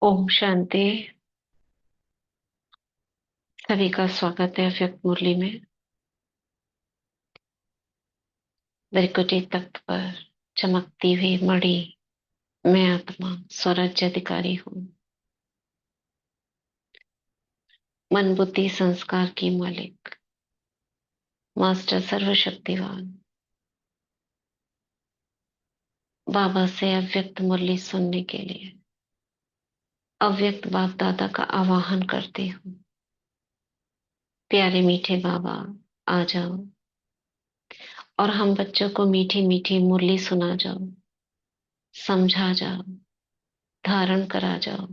ओम शांति। सभी का स्वागत है अव्यक्त मुरली में। वैकुंठी तख्त पर चमकती हुई मणि, मैं आत्मा स्वराज्य अधिकारी हूँ। मन बुद्धि संस्कार की मालिक मास्टर सर्वशक्तिवान बाबा से अव्यक्त मुरली सुनने के लिए अव्यक्त बाप दादा का आवाहन करती हूँ। प्यारे मीठे बाबा, आ जाओ और हम बच्चों को मीठी मीठी मुरली सुना जाओ, समझा जाओ, धारण करा जाओ,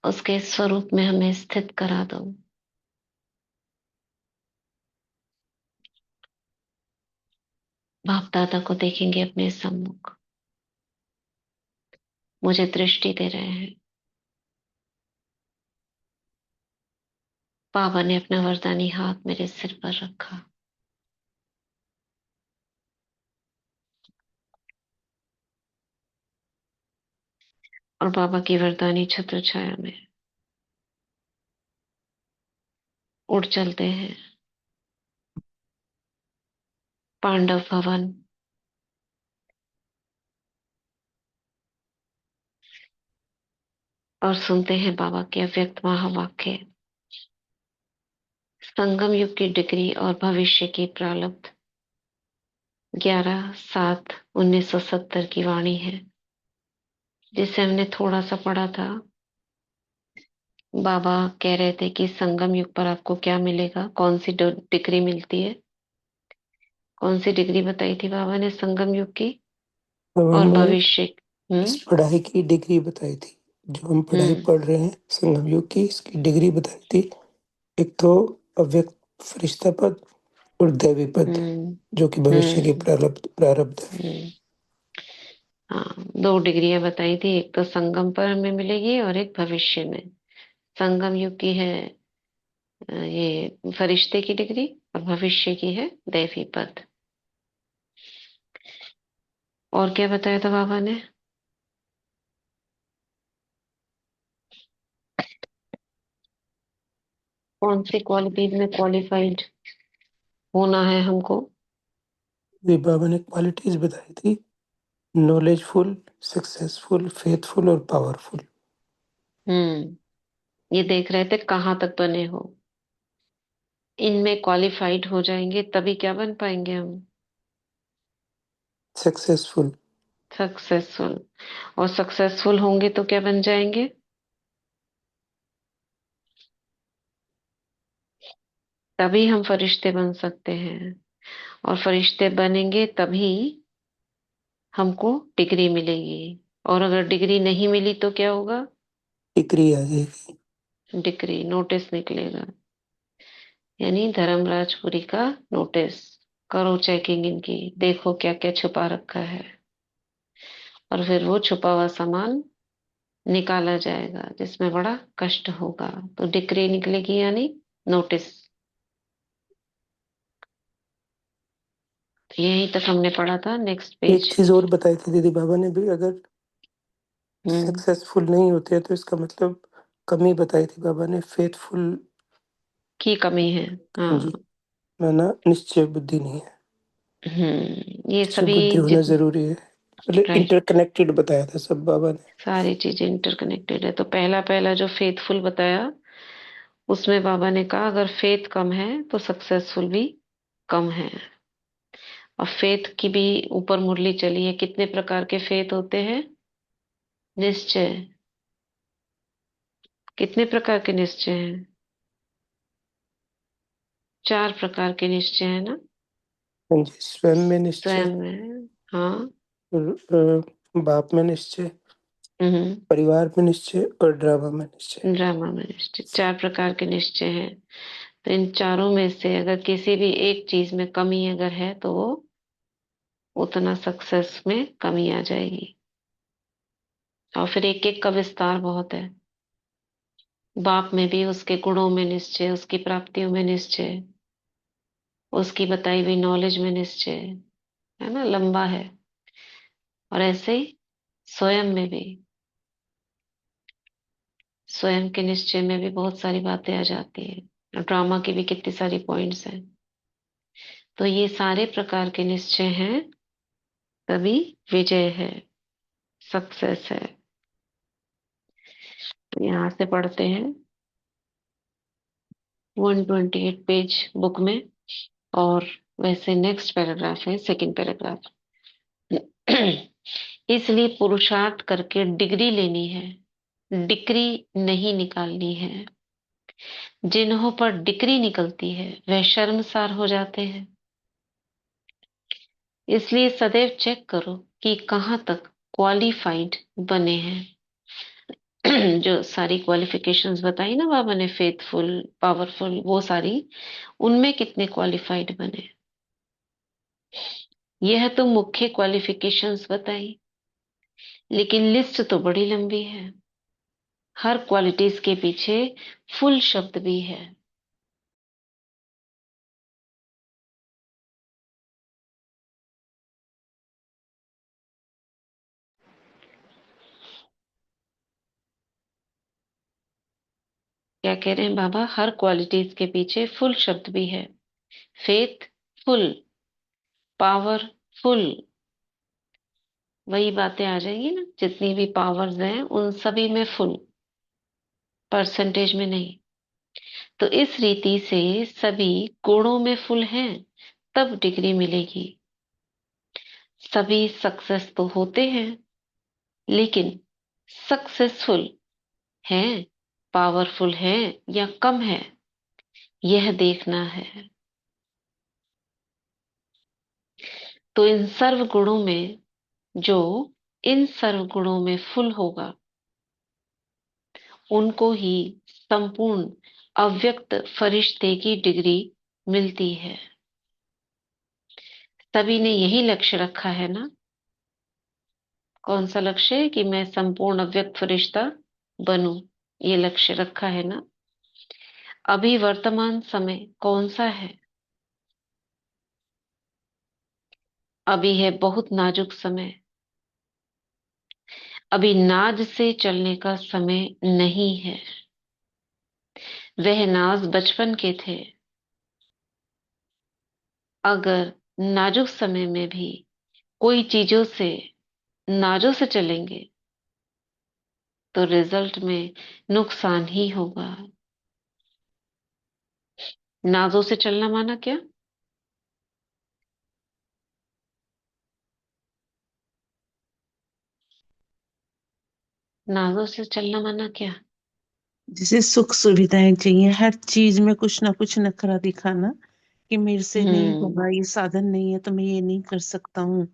उसके स्वरूप में हमें स्थित करा दो। बाप दादा को देखेंगे अपने सम्मुख, मुझे दृष्टि दे रहे हैं। बाबा ने अपना वरदानी हाथ मेरे सिर पर रखा और बाबा की वरदानी छत्र छाया में उड़ चलते हैं पांडव भवन और सुनते हैं बाबा के अव्यक्त महावाक्य। संगम युग की डिग्री और भविष्य की प्रारब्ध 11/7/1970 की वाणी है, जिसे हमने थोड़ा सा पढ़ा था। बाबा कह रहे थे कि संगम युग पर आपको क्या मिलेगा, कौन सी डिग्री मिलती है। कौन सी डिग्री बताई थी बाबा ने संगम युग की अब और हमने भविष्य। इस हम्म। पढ़ाई की डिग्री बताई थी। जो हम पढ़ाई हम्म। पढ़ रहे हैं संगम युग की, इसकी डिग्री बताई थी। एक तो अव्यक्त फरिश्ता पद और दैवी पद, हम्म। जो कि भविष्य की हम्म। प्रारब्ध प्रारब्ध है। हम्म। हाँ, दो डिग्रियां बताई थी, एक तो संगम पर हमें मिलेगी और एक भविष्य में। संगम युग की है ये फरिश्ते की डिग्री, और भविष्य की है दैवी पद। और क्या बताया था बाबा ने? कौन सी क्वालिटीज में क्वालिफाइड होना है हमको? वे बाबा ने क्वालिटीज बताई थी: नॉलेजफुल, सक्सेसफुल, फेथफुल और पावरफुल। ये देख रहे थे कहाँ तक बने हो। इनमें क्वालिफाइड हो जाएंगे तभी क्या बन पाएंगे हम? सक्सेसफुल। सक्सेसफुल। और सक्सेसफुल होंगे तो क्या बन जाएंगे? तभी हम फरिश्ते बन सकते हैं। और फरिश्ते बनेंगे तभी हमको डिग्री मिलेगी। और अगर डिग्री नहीं मिली तो क्या होगा? डिग्री आ जाएगी। डिग्री नोटिस निकलेगा, यानी धर्मराजपुरी का नोटिस। करो चेकिंग इनकी, देखो क्या क्या छुपा रखा है। और फिर वो छुपा हुआ सामान निकाला जाएगा, जिसमें बड़ा कष्ट होगा। तो डिग्री निकलेगी, यानी नोटिस। तो यहीं तक हमने पढ़ा था, नेक्स्ट एक पेज। चीज और बताई थी दीदी बाबा ने भी, अगर हम्म। सक्सेसफुल नहीं होते तो इसका मतलब कमी बताई थी बाबा ने, फेथफुल। की कमी है। हाँ जी, हाँ। माना निश्चय बुद्धि नहीं है। ये निश्चय सभी बुद्धि होना जित जरूरी है। मतलब राइट, इंटरकनेक्टेड बताया था सब बाबा ने। सारी चीजें इंटरकनेक्टेड है। तो पहला पहला जो फेथफुल बताया, उसमें बाबा ने कहा अगर फेथ कम है तो सक्सेसफुल भी कम है। और फेथ की भी ऊपर मुरली चली है। कितने प्रकार के फेथ होते हैं? निश्चय। कितने प्रकार के निश्चय हैं? 4 प्रकार के निश्चय है ना? हाँ जी, स्वयं में निश्चय, स्वयं में। हाँ। बाप में निश्चय, हम्म। परिवार में निश्चय और ड्रामा में निश्चय। ड्रामा में निश्चय, 4 प्रकार के निश्चय हैं। तो इन चारों में से अगर किसी भी एक चीज में कमी अगर है तो वो उतना सक्सेस में कमी आ जाएगी। और फिर एक एक का विस्तार बहुत है। बाप में भी उसके गुणों में निश्चय, उसकी प्राप्तियों में निश्चय, उसकी बताई हुई नॉलेज में निश्चय, है ना, लंबा है। और ऐसे ही स्वयं में भी स्वयं के निश्चय में भी बहुत सारी बातें आ जाती है, ड्रामा की भी कितनी सारी पॉइंट्स हैं। तो ये सारे प्रकार के निश्चय हैं, तभी विजय है, सक्सेस है। तो यहाँ से पढ़ते हैं 128 पेज बुक में। और वैसे नेक्स्ट पैराग्राफ है, सेकंड पैराग्राफ। इसलिए पुरुषार्थ करके डिग्री लेनी है, डिक्री नहीं निकालनी है। जिन्हों पर डिक्री निकलती है वह शर्मसार हो जाते हैं। इसलिए सदैव चेक करो कि कहाँ तक क्वालिफाइड बने हैं। जो सारी क्वालिफिकेशंस बताई ना बाबा ने, फेथफुल, पावरफुल, वो सारी, उनमें कितने क्वालिफाइड बने। यह तो मुख्य क्वालिफिकेशंस बताई, लेकिन लिस्ट तो बड़ी लंबी है। हर क्वालिटीज के पीछे फुल शब्द भी है। क्या कह रहे हैं बाबा? हर क्वालिटीज के पीछे फुल शब्द भी है। फेथ फुल, पावर फुल, वही बातें आ जाएंगी ना, जितनी भी पावर्स हैं उन सभी में फुल, परसेंटेज में नहीं। तो इस रीति से सभी गुणों में फुल हैं, तब डिग्री मिलेगी। सभी सक्सेस तो होते हैं, लेकिन सक्सेसफुल हैं, पावरफुल हैं या कम है, यह देखना है। तो इन सर्व गुणों में, जो इन सर्व गुणों में फुल होगा, उनको ही संपूर्ण अव्यक्त फरिश्ते की डिग्री मिलती है। सभी ने यही लक्ष्य रखा है ना? कौन सा लक्ष्य है? कि मैं संपूर्ण अव्यक्त फरिश्ता बनूं, ये लक्ष्य रखा है ना? अभी वर्तमान समय कौन सा है? अभी है बहुत नाजुक समय। अभी नाज से चलने का समय नहीं है। वह नाज बचपन के थे। अगर नाजुक समय में भी कोई चीजों से, नाजों से चलेंगे, तो रिजल्ट में नुकसान ही होगा। नाजों से चलना माना क्या? नाजों से चलना माना क्या? जैसे सुख सुविधाएं चाहिए, हर चीज में कुछ ना कुछ नखरा दिखाना कि मेरे से नहीं हम्म। होगा, ये साधन नहीं है तो मैं ये नहीं कर सकता हूँ।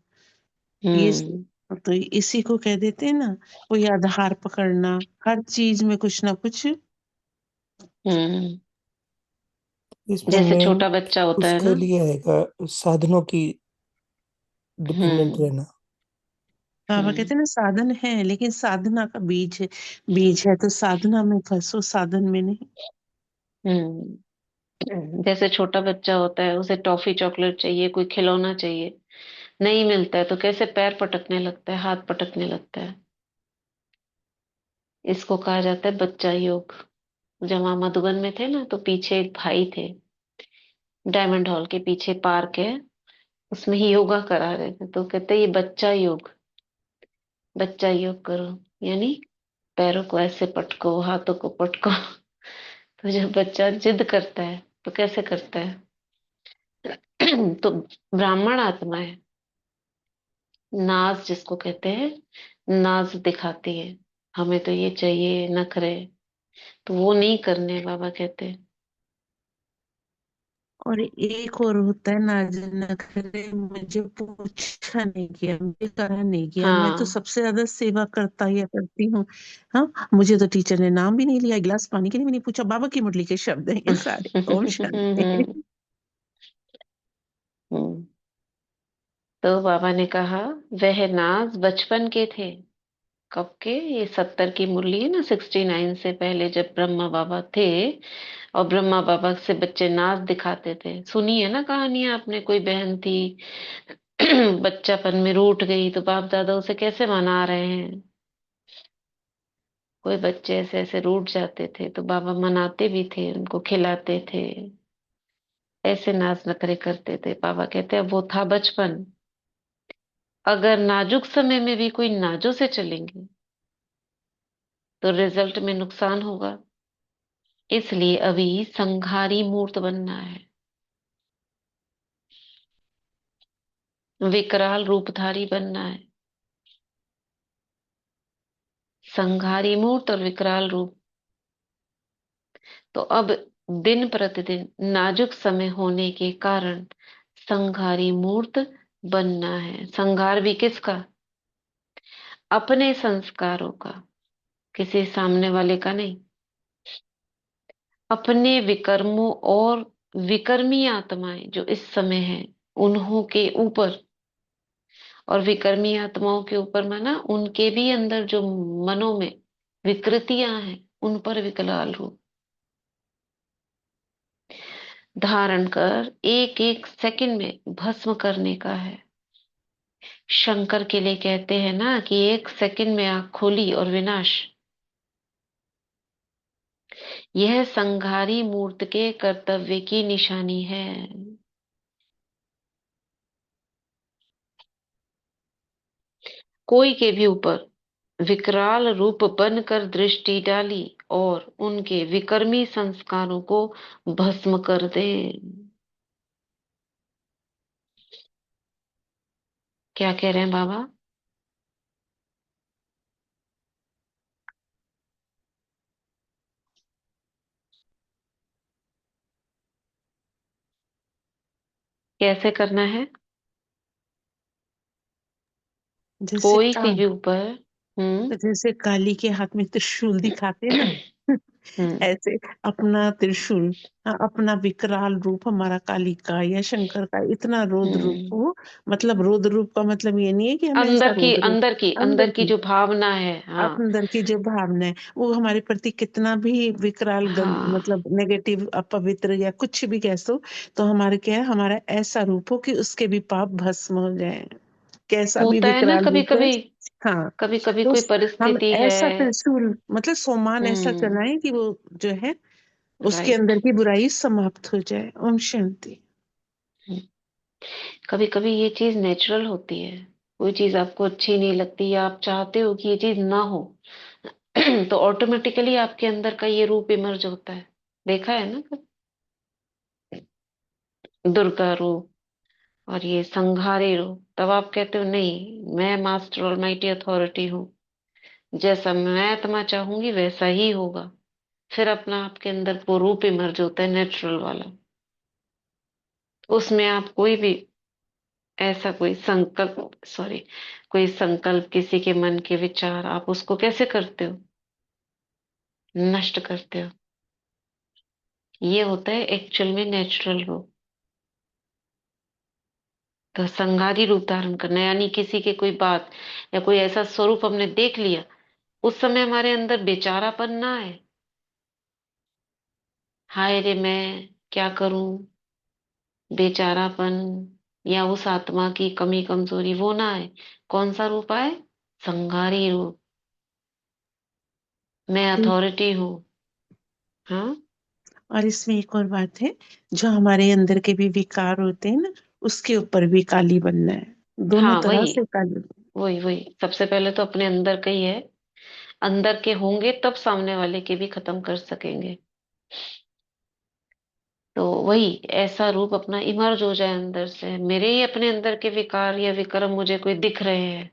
ये हम्म। तो इसी को कह देते हैं ना, कोई आधार पकड़ना, हर चीज में कुछ ना कुछ। हम्म। इसमें जैसे मेन छोटा बच्चा होता है उसके ना। लिए आएगा साधनों की डिपेंडेंट हम्म। रहना। बाबा हम्म। कहते हैं ना, साधन है लेकिन साधना का बीज है। बीज है तो साधना में फंसो, साधन में नहीं। हम्म। जैसे छोटा बच्चा होता है, उसे टॉफी चॉकलेट चाहिए, कोई खिलौना चाहिए, नहीं मिलता है तो कैसे पैर पटकने लगता है, हाथ पटकने लगता है। इसको कहा जाता है बच्चा योग। जब वहां मधुबन में थे ना, तो पीछे एक भाई थे, डायमंड हॉल के पीछे पार्क है, उसमें ही योगा करा रहे थे, तो कहते ये बच्चा योग, बच्चा योग करो, यानी पैरों को ऐसे पटको, हाथों को पटको। तो जब बच्चा जिद करता है तो कैसे करता है? तो ब्राह्मण आत्मा है, नाज जिसको कहते हैं, नाज दिखाती है, हमें तो ये चाहिए, नखरे, तो वो नहीं करने, बाबा कहते हैं। और एक और होता है ना, नखरे, मुझे पूछा नहीं किया, मुझे करा नहीं किया, मैं तो हाँ। सबसे ज्यादा सेवा करता या करती हूँ। हाँ, मुझे तो टीचर ने नाम भी नहीं लिया, गिलास पानी के लिए भी नहीं पूछा। बाबा की मुरली के शब्द हैं ये सारे। ओम शांति। हम्म। तो बाबा ने कहा, वह नाज बचपन के थे। कब के? ये 70 की मुरली है ना, 69 से पहले जब ब्रह्मा बाबा थे, और ब्रह्मा बाबा से बच्चे नाच दिखाते थे। सुनी है ना कहानियां आपने? कोई बहन थी, बच्चापन में रूठ गई, तो बाप दादा उसे कैसे मना रहे हैं? कोई बच्चे ऐसे ऐसे रूठ जाते थे तो बाबा मनाते भी थे, उनको खिलाते थे, ऐसे नाज नखरे करते थे। बाबा कहते हैं वो था बचपन। अगर नाजुक समय में भी कोई नाजों से चलेंगे तो रिजल्ट में नुकसान होगा। इसलिए अभी संघारी मूर्त बनना है, विकराल रूपधारी बनना है। संघारी मूर्त और विकराल रूप। तो अब दिन प्रतिदिन नाजुक समय होने के कारण संघारी मूर्त बनना है। संघार भी किसका? अपने संस्कारों का, किसी सामने वाले का नहीं। अपने विकर्मों और विकर्मी आत्माएं जो इस समय है उन्हों के ऊपर, और विकर्मी आत्माओं के ऊपर माना उनके भी अंदर जो मनों में विकृतियां हैं उन पर विकराल रूप धारण कर एक एक सेकंड में भस्म करने का है। शंकर के लिए कहते हैं ना कि एक सेकंड में आंख खोली और विनाश। यह संघारी मूर्त के कर्तव्य की निशानी है। कोई के भी ऊपर विकराल रूप बनकर दृष्टि डाली और उनके विकर्मी संस्कारों को भस्म कर दे। क्या कह रहे हैं बाबा? कैसे करना है? जैसे कोई का के भी ऊपर। हम्म। जैसे काली के हाथ में त्रिशूल दिखाते ना, हम्म। ऐसे अपना त्रिशूल, अपना विकराल रूप हमारा काली का या शंकर का इतना रौद्र रूप हम्म। हो। मतलब रौद्र रूप का मतलब ये नहीं है कि हमें ऐसा अंदर की रौद्र रूप, अंदर की अंदर अंदर की की, जो भावना है, हाँ। अंदर की जो भावना है वो हमारे प्रति कितना भी विकराल हाँ, मतलब नेगेटिव, अपवित्र या कुछ भी कह सो, तो हमारे क्या है, हमारा ऐसा रूप हो कि उसके भी पाप भस्म हो जाए, कैसा भी होता है ना विकराल कभी रूप है। कभी। हाँ, कभी कभी तो कोई हम परिस्थिति है। ऐसा त्रिशूल मतलब सोमान ऐसा हम्म। चलाएं कि वो जो है उसके राइट। अंदर की बुराई समाप्त हो जाए। ओम शांति। कभी कभी ये चीज नेचुरल होती है। कोई चीज आपको अच्छी नहीं लगती या आप चाहते हो कि ये चीज ना हो तो ऑटोमेटिकली आपके अंदर का ये रूप इमर्ज होता है। देखा है ना? दुर्गा रूप और ये संहारी रूप। तब आप कहते हो नहीं, मैं मास्टर ऑलमाइटी अथॉरिटी हूँ, जैसा मैं आत्मा चाहूंगी वैसा ही होगा। फिर अपना आपके अंदर वो रूप इमर्ज होता है नेचुरल वाला। उसमें आप कोई भी ऐसा कोई संकल्प, सॉरी, कोई संकल्प, किसी के मन के विचार, आप उसको कैसे करते हो? नष्ट करते हो। ये होता है एक्चुअल में नेचुरल रूप। तो संगारी रूप धारण करना यानी किसी के कोई बात या कोई ऐसा स्वरूप हमने देख लिया, उस समय हमारे अंदर बेचारापन ना है, हाय रे मैं क्या करूं, बेचारापन, या उस आत्मा की कमी कमजोरी, वो ना आए। कौन सा रूप आए? संगारी रूप। मैं अथॉरिटी हूँ। हाँ। और इसमें एक और बात है, जो हमारे अंदर के भी विकार होते हैं ना, उसके ऊपर भी काली बनना है, दोनों हाँ, तरह वही से काली। वही वही सबसे पहले तो अपने अंदर का ही है। अंदर के होंगे तब सामने वाले के भी खत्म कर सकेंगे। तो वही ऐसा रूप अपना इमर्ज हो जाए अंदर से। मेरे ही अपने अंदर के विकार या विक्रम मुझे कोई दिख रहे हैं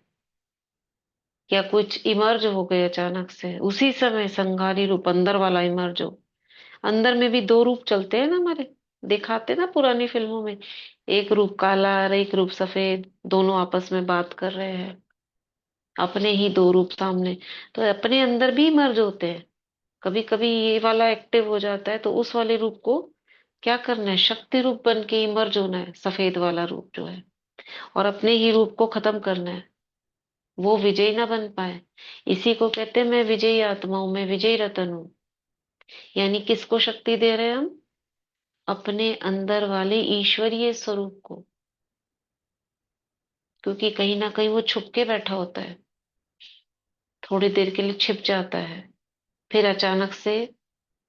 या कुछ इमर्ज हो गए अचानक से, उसी समय संघारी रूप अंदर वाला इमर्ज हो। अंदर में भी दो रूप चलते हैं ना हमारे, दिखाते ना पुरानी फिल्मों में। एक रूप काला और एक रूप सफेद, दोनों आपस में बात कर रहे हैं। अपने ही दो रूप सामने, तो अपने अंदर भी मर्ज होते हैं। कभी कभी ये वाला एक्टिव हो जाता है तो उस वाले रूप को क्या करना है, शक्ति रूप बन के इमर्ज होना है, सफेद वाला रूप जो है, और अपने ही रूप को खत्म करना है, वो विजयी ना बन पाए। इसी को कहते हैं मैं विजयी आत्मा हूं, मैं विजयी रतन हूँ। यानी किसको शक्ति दे रहे हैं हम? अपने अंदर वाले ईश्वरीय स्वरूप को। क्योंकि कहीं ना कहीं वो छुप के बैठा होता है, थोड़ी देर के लिए छिप जाता है। फिर अचानक से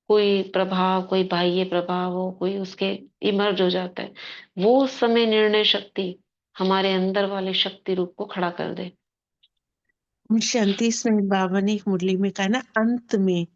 कोई प्रभाव, कोई बाह्य प्रभाव हो, कोई उसके इमर्ज हो जाता है, वो उस समय निर्णय शक्ति हमारे अंदर वाले शक्ति रूप को खड़ा कर दे। शांति इसमें बाबा ने एक मुरली में कहा ना, अंत में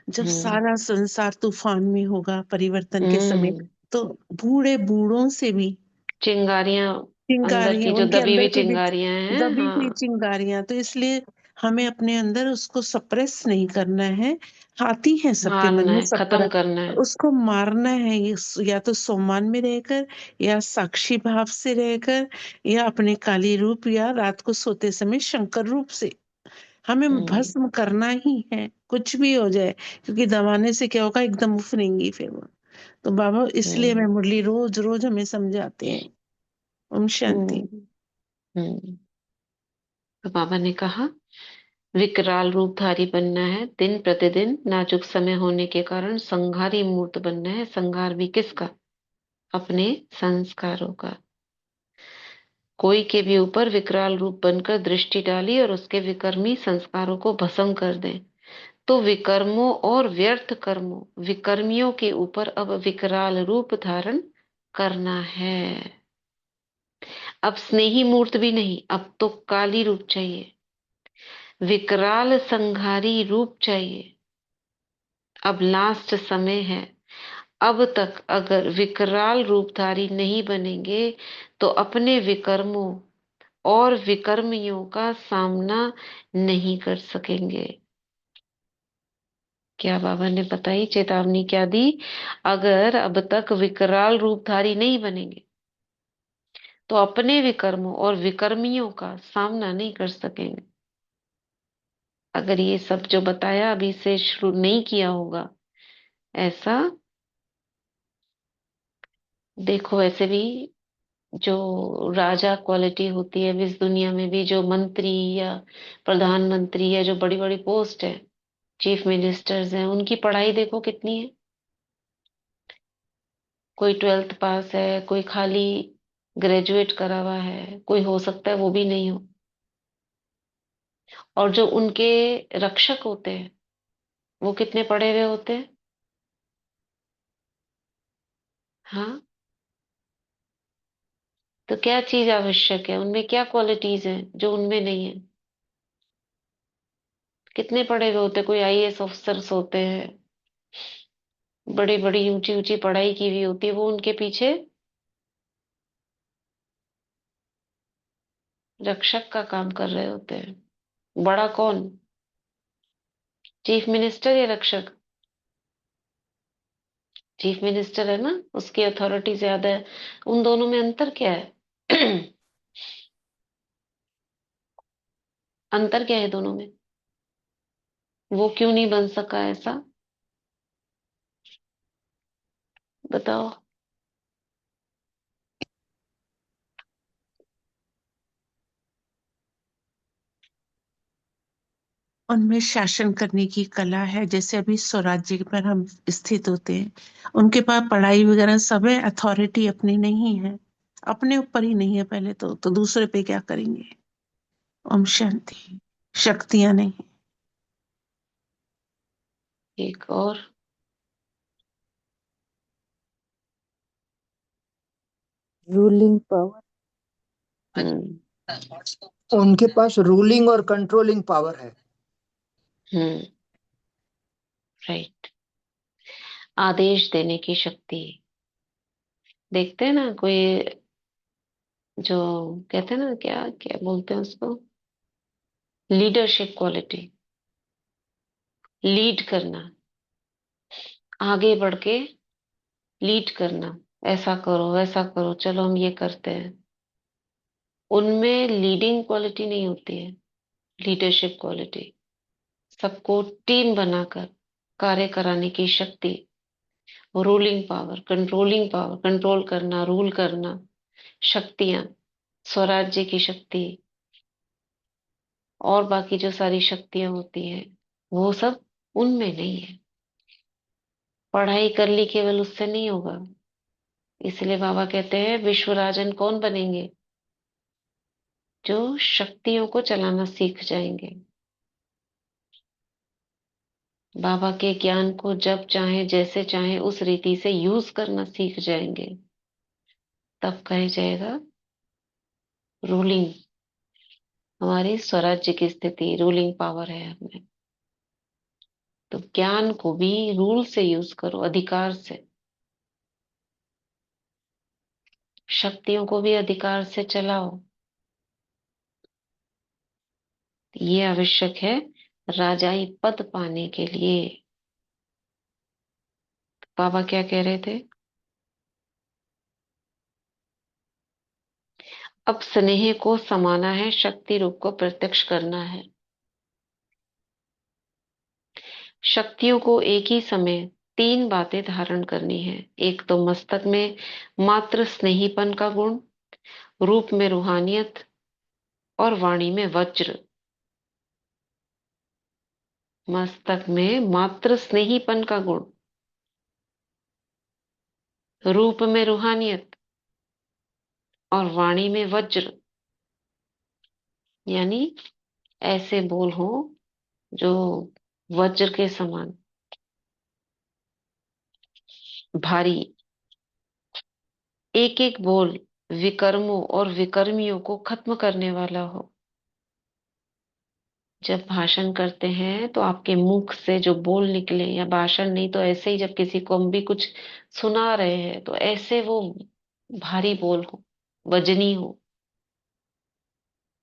जब हम्म। सारा संसार तूफान में होगा परिवर्तन के समय, हम्म। तो बूढ़े बूढ़ों से भी चिंगारियां, अंदर चिंगारियां, की जो उनके दबी अंदर हुई के भी चिंगारियां हैं, दबी हुई हाँ, चिंगारियां, तो इसलिए हमें अपने अंदर उसको सप्रेस नहीं करना है। आती है सबके मन मारना में है, सब खत्म तरह, करना है। उसको मारना है। या तो सोमान में रहकर, या साक्षी भाव से रहकर, या अपने काली रूप, या रात को सोते समय शंकर रूप से हमें हम्म। भस्म करना ही है, कुछ भी हो जाए। क्योंकि दबाने से क्या होगा, एकदम उफरेंगी फिर वो। तो बाबा इसलिए हमें हम्म। मुरली रोज रोज हमें समझाते हैं। ओम शांति। हम्म। हम्म। तो बाबा ने कहा, विकराल रूपधारी बनना है दिन प्रतिदिन, नाजुक समय होने के कारण संघारी मूर्त बनना है। संघार भी किसका? अपने संस्कारों का। कोई के भी ऊपर विकराल रूप बनकर दृष्टि डाली और उसके विकर्मी संस्कारों को भस्म कर दें, तो विकर्मों और व्यर्थ कर्मों, विकर्मियों के ऊपर अब विकराल रूप धारण करना है। अब स्नेही मूर्त भी नहीं, अब तो काली रूप चाहिए, विकराल संहारी रूप चाहिए। अब लास्ट समय है। अब तक अगर विकराल रूपधारी नहीं बनेंगे तो अपने विकर्मों और विकर्मियों का सामना नहीं कर सकेंगे। क्या बाबा ने बताई चेतावनी क्या दी? अगर अब तक विकराल रूपधारी नहीं बनेंगे तो अपने विकर्मों और विकर्मियों का सामना नहीं कर सकेंगे। अगर ये सब जो बताया अभी से शुरू नहीं किया होगा ऐसा, देखो वैसे भी जो राजा क्वालिटी होती है अभी इस दुनिया में भी, जो मंत्री या प्रधानमंत्री या जो बड़ी बड़ी पोस्ट है, चीफ मिनिस्टर्स हैं, उनकी पढ़ाई देखो कितनी है। कोई 12th पास है, कोई खाली ग्रेजुएट करा हुआ है, कोई हो सकता है वो भी नहीं हो। और जो उनके रक्षक होते हैं वो कितने पढ़े हुए होते हैं? हाँ। तो क्या चीज आवश्यक है, उनमें क्या क्वालिटीज हैं जो उनमें नहीं है? कितने पढ़े हुए होते हैं? कोई आईएएस ऑफिसर्स होते हैं, बड़ी बड़ी ऊंची ऊंची पढ़ाई की हुई होती है, वो उनके पीछे रक्षक का काम कर रहे होते हैं। बड़ा कौन? चीफ मिनिस्टर या रक्षक? चीफ मिनिस्टर है ना, उसकी अथॉरिटी ज्यादा है। उन दोनों में अंतर क्या है? अंतर क्या है दोनों में? वो क्यों नहीं बन सका ऐसा? बताओ। उनमें शासन करने की कला है। जैसे अभी स्वराज्य पर हम स्थित होते हैं, उनके पास पढ़ाई वगैरह सब है, अथॉरिटी अपनी नहीं है, अपने ऊपर ही नहीं है पहले तो दूसरे पे क्या करेंगे। ओम शांति। शक्तियां नहीं। एक और। Ruling power. हम्म। उनके पास रूलिंग और कंट्रोलिंग पावर है। हम्म। राइट। आदेश देने की शक्ति। देखते हैं ना, कोई जो कहते हैं ना, क्या क्या बोलते हैं उसको, लीडरशिप क्वालिटी, लीड करना, आगे बढ़ के लीड करना, ऐसा करो वैसा करो, चलो हम ये करते हैं। उनमें लीडिंग क्वालिटी नहीं होती है, लीडरशिप क्वालिटी। सबको टीम बनाकर कार्य कराने की शक्ति, ruling power, controlling power, control करना, रूल करना, शक्तियां, स्वराज्य की शक्ति, और बाकी जो सारी शक्तियां होती हैं वो सब उनमें नहीं है। पढ़ाई कर ली केवल उससे नहीं होगा। इसलिए बाबा कहते हैं विश्व राजन कौन बनेंगे? जो शक्तियों को चलाना सीख जाएंगे। बाबा के ज्ञान को जब चाहे जैसे चाहे उस रीति से यूज करना सीख जाएंगे, तब कहे जाएगा रूलिंग। हमारी स्वराज्य की स्थिति, रूलिंग पावर है हमें। तो ज्ञान को भी रूल से यूज करो, अधिकार से। शक्तियों को भी अधिकार से चलाओ। ये आवश्यक है राजाई पद पाने के लिए। बाबा क्या कह रहे थे? अब स्नेह को समाना है, शक्ति रूप को प्रत्यक्ष करना है। शक्तियों को एक ही समय तीन बातें धारण करनी है। एक तो मस्तक में मात्र स्नेहीपन का गुण, रूप में रूहानियत और वाणी में वज्र। मस्तक में मात्र स्नेहीपन का गुण, रूप में रूहानियत और वाणी में वज्र। यानी ऐसे बोल हो जो वज्र के समान भारी। एक एक बोल विकर्मों और विकर्मियों को खत्म करने वाला हो। जब भाषण करते हैं तो आपके मुख से जो बोल निकले, या भाषण नहीं तो ऐसे ही जब किसी को हम भी कुछ सुना रहे हैं तो ऐसे वो भारी बोल हो, वजनी हो,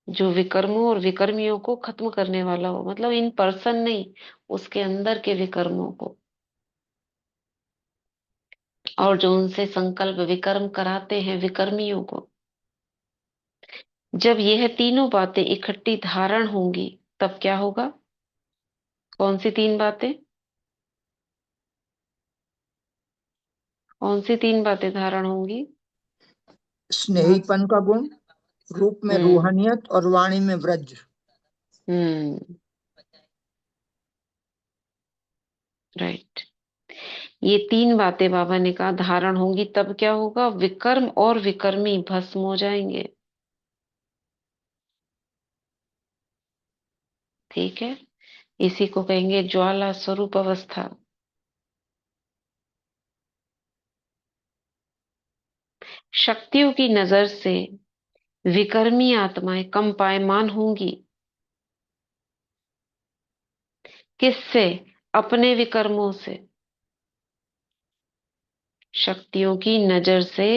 जो विकर्मों और विकर्मियों को खत्म करने वाला हो। मतलब इन पर्सन नहीं, उसके अंदर के विकर्मों को, और जो उनसे संकल्प विकर्म कराते हैं विकर्मियों को। जब यह तीनों बातें इकट्ठी धारण होंगी तब क्या होगा? कौन सी तीन बातें? कौन सी तीन बातें धारण होंगी? स्नेहीपन का गुण, रूप में हम्म। रूहानियत और वाणी में व्रज। हम्म। राइट। ये तीन बातें बाबा ने कहा धारण होंगी, तब क्या होगा? विकर्म और विकर्मी भस्म हो जाएंगे। ठीक है, इसी को कहेंगे ज्वाला स्वरूप अवस्था। शक्तियों की नजर से विकर्मी आत्माएं कंपायमान होंगी। किससे? अपने विकर्मों से। शक्तियों की नजर से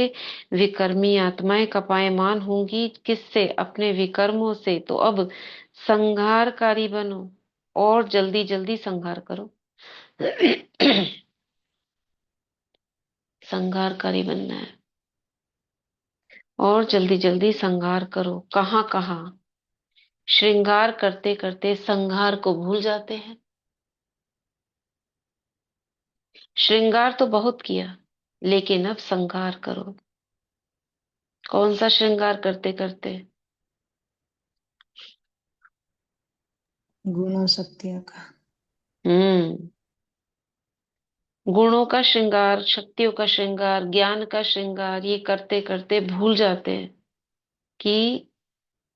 विकर्मी आत्माएं कंपायमान होंगी। किससे? अपने विकर्मों से। तो अब संहारकारी बनो और जल्दी जल्दी संहार करो। संहारकारी बनना है और जल्दी जल्दी संहार करो। कहाँ कहाँ? श्रृंगार करते करते संहार को भूल जाते हैं। श्रृंगार तो बहुत किया, लेकिन अब संहार करो। कौन सा श्रृंगार करते करते? गुणों शक्तियों का। हम्म। गुणों का श्रृंगार, शक्तियों का श्रृंगार, ज्ञान का श्रृंगार, ये करते करते भूल जाते हैं कि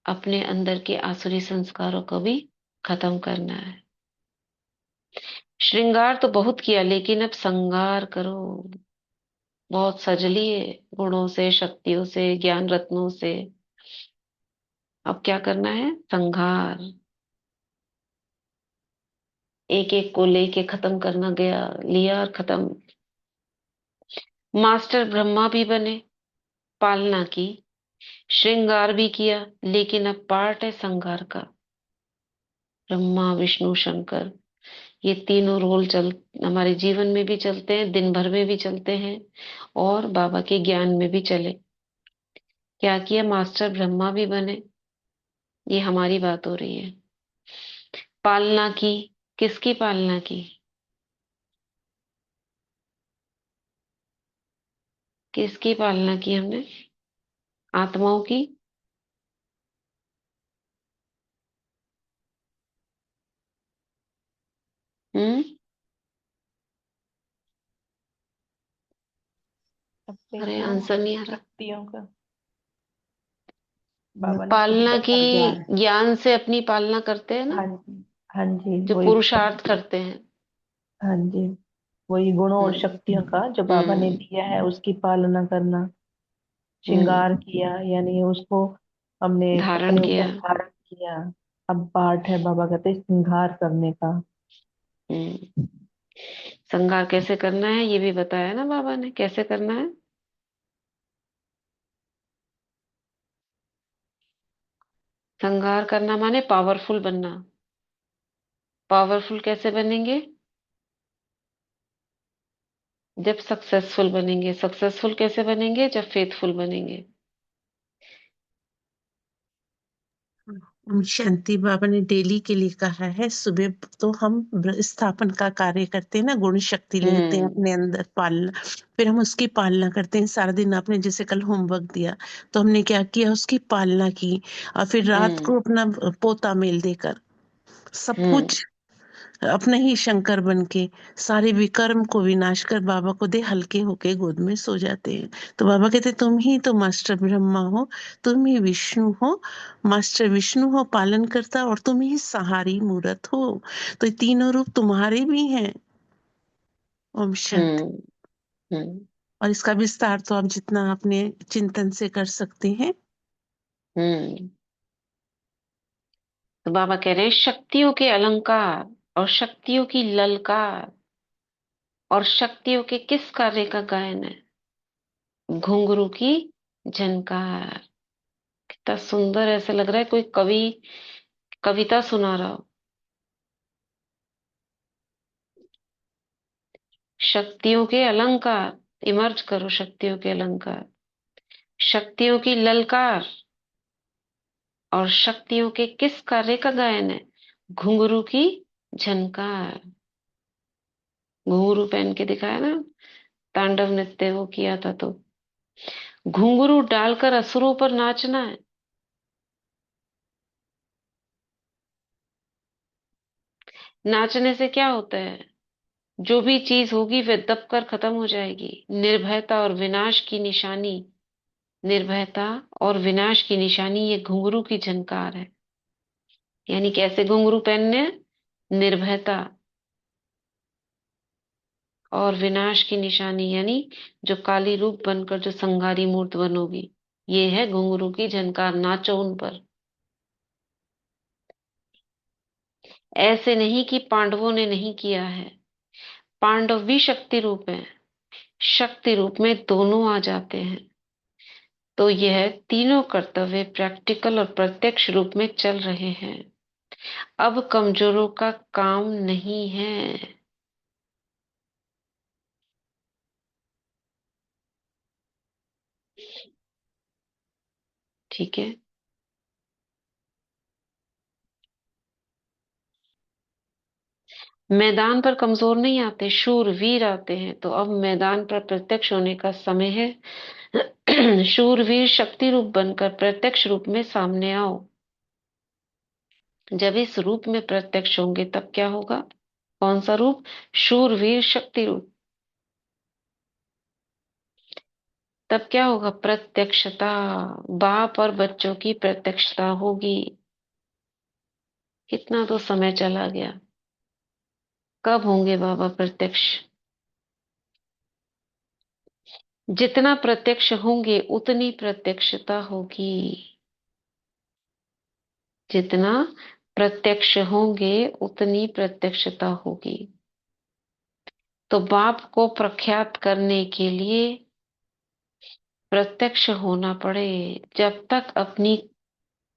अपने अंदर के आसुरी संस्कारों को भी खत्म करना है। श्रृंगार तो बहुत किया, लेकिन अब संगार करो। बहुत सज लिए गुणों से, शक्तियों से, ज्ञान रत्नों से। अब क्या करना है? संहार। एक एक को लेके खत्म करना गया, लिया और खत्म। मास्टर ब्रह्मा भी बने, पालना की, श्रृंगार भी किया, लेकिन अब पार्ट है संहार का। ब्रह्मा विष्णु शंकर, ये तीनों रोल हमारे जीवन में भी चलते हैं, दिन भर में भी चलते हैं, और बाबा के ज्ञान में भी चले। क्या किया? मास्टर ब्रह्मा भी बने। ये हमारी बात हो रही है। पालना की। किसकी पालना की? किसकी पालना की हमने? आत्माओं की। हम्म। अपने अरे को आंसर नहीं आ रहा। शक्तियों का बाबा ने खुद ही पालना की। बता दिया। ज्ञान। ज्ञान से अपनी पालना करते हैं ना, हाँ जी, हाँ जी, जो वही। पुरुषार्थ करते हैं। हाँ जी, वही गुणों और शक्तियों का जो बाबा ने हम्म दिया है उसकी पालना करना, हम्म श्रृंगार किया, यानी उसको हमने धारण अपने किया। ऊपर धारण किया। अब पाठ है, बाबा कहते हैं श्रृंगार करने का। हम्म श्रृंगार कैसे करना है ये भी बताया ना बाबा ने, कैसे करना है। श्रृंगार करना माने पावरफुल बनना। पावरफुल कैसे बनेंगे? जब सक्सेसफुल बनेंगे। सक्सेसफुल कैसे बनेंगे? जब फेथफुल बनेंगे। शांति बाबा ने डेली के लिए कहा है, सुबह तो हम स्थापन का कार्य करते हैं ना, गुण शक्ति लेते हैं हम्म अपने अंदर पालना, फिर हम उसकी पालना करते हैं सारा दिन। आपने जैसे कल होमवर्क दिया तो हमने क्या किया, उसकी पालना की, और फिर रात हम्म को अपना पोता मेल देकर सब हम्म कुछ अपने ही शंकर बन के सारे विकर्म को विनाश कर बाबा को दे हल्के होके गोद में सो जाते हैं। तो बाबा कहते तुम ही तो मास्टर ब्रह्मा हो, तुम ही विष्णु हो, मास्टर विष्णु हो पालन करता, और तुम ही सहारी मूरत हो। तो ये तीनों रूप तुम्हारे भी हैं। ओम शांति। हम्म हम्म और इसका विस्तार तो आप जितना अपने चिंतन से कर सकते हैं। हम्म तो बाबा कह रहे हैं शक्तियों के अलंकार और शक्तियों की ललकार और शक्तियों के किस कार्य का गायन है? घुंघरू की झनकार। कितना सुंदर, ऐसा लग रहा है कोई कवि कविता सुना रहा हो। शक्तियों के अलंकार, इमर्ज करो, शक्तियों के अलंकार, शक्तियों की ललकार और शक्तियों के किस कार्य का गायन है? घुंघरू की झनकार। घुंघरू पहन के दिखाया ना, तांडव नृत्य वो किया था। तो घुंघरू डालकर असुरों पर नाचना है। नाचने से क्या होता है? जो भी चीज होगी वह दब कर खत्म हो जाएगी। निर्भयता और विनाश की निशानी, निर्भयता और विनाश की निशानी ये घुंघरू की झनकार है। यानी कैसे घुंघरू पहनने हैं? निर्भयता और विनाश की निशानी, यानी जो काली रूप बनकर जो संगारी मूर्त बनोगी, ये है घुंघरू की झनकार। नाचो उन पर। ऐसे नहीं कि पांडवों ने नहीं किया है। पांडव भी शक्ति रूप है, शक्ति रूप में दोनों आ जाते हैं। तो यह तीनों कर्तव्य प्रैक्टिकल और प्रत्यक्ष रूप में चल रहे हैं। अब कमजोरों का काम नहीं है। ठीक है। मैदान पर कमजोर नहीं आते, शूरवीर आते हैं। तो अब मैदान पर प्रत्यक्ष होने का समय है। शूरवीर शक्ति रूप बनकर प्रत्यक्ष रूप में सामने आओ। जब इस रूप में प्रत्यक्ष होंगे तब क्या होगा? कौन सा रूप? शूरवीर शक्ति रूप। तब क्या होगा? प्रत्यक्षता। बाप और बच्चों की प्रत्यक्षता होगी। कितना तो समय चला गया। कब होंगे बाबा प्रत्यक्ष? जितना प्रत्यक्ष होंगे उतनी प्रत्यक्षता होगी। जितना प्रत्यक्ष होंगे उतनी प्रत्यक्षता होगी। तो बाप को प्रख्यात करने के लिए प्रत्यक्ष होना पड़े। जब तक अपनी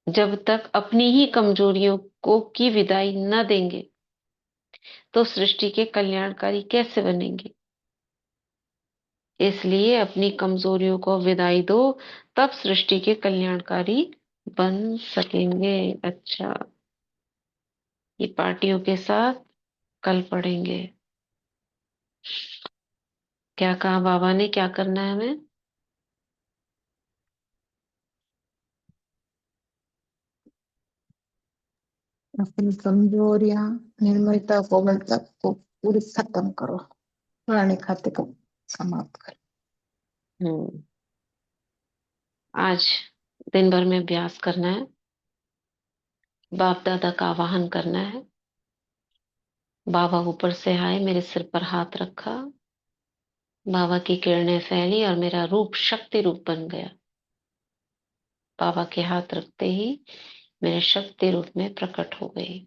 जब तक अपनी ही कमजोरियों को की विदाई न देंगे तो सृष्टि के कल्याणकारी कैसे बनेंगे? इसलिए अपनी कमजोरियों को विदाई दो, तब सृष्टि के कल्याणकारी बन सकेंगे। अच्छा, ये पार्टियों के साथ कल पढ़ेंगे। क्या कहा बाबा ने, क्या करना है हमें? अपनी कमजोरियां, निर्मलता, कोमलता को पूरी खत्म करो, पुराने खाते को समाप्त करो। हम्म आज दिन भर में अभ्यास करना है, बाप दादा का आवाहन करना है। बाबा ऊपर से आए, मेरे सिर पर हाथ रखा, बाबा की किरणें फैली और मेरा रूप शक्ति रूप बन गया। बाबा के हाथ रखते ही मेरे शक्ति रूप में प्रकट हो गई।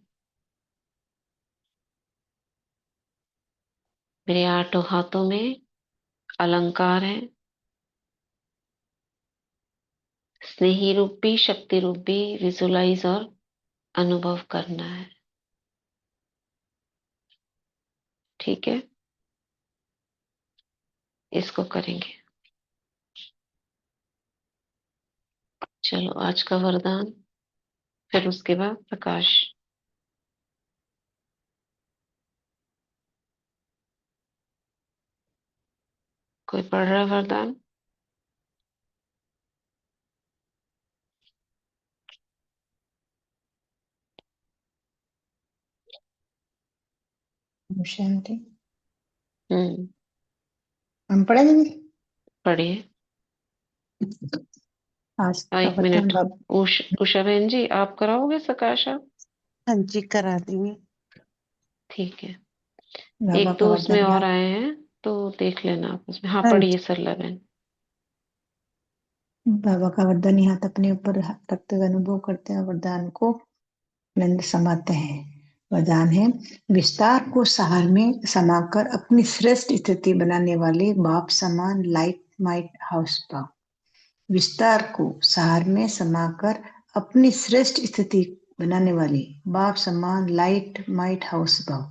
मेरे 8 हाथों में अलंकार है, स्नेही रूप भी शक्ति रूप भी विजुलाइज और अनुभव करना है। ठीक है, इसको करेंगे। चलो आज का वरदान, फिर उसके बाद प्रकाश। कोई पढ़ रहा है वरदान? शांति। हम्म, हम पढ़ेंगे पढ़िए। आज का एक वरदान मिनट। उषा बहन जी, आप कराओगे सकाश आप? हाँ जी, करा देंगे। ठीक है। बाबा एक का दो उसमें वरदान और याद। आए हैं, तो देख लेना आप उसमें। हाँ, हाँ पढ़िए जी। सरला बहन। बाबा का वरदान यहाँ तक अपने ऊपर रखते हुए अनुभव करते हैं, वरदान को आनंद समाते हैं। वरदान है, विस्तार को सार में समाकर अपनी श्रेष्ठ स्थिति बनाने वाले बाप समान लाइट माइट हाउस पाओ। विस्तार को सार में समाकर अपनी श्रेष्ठ स्थिति बनाने वाले बाप समान लाइट माइट हाउस पाओ।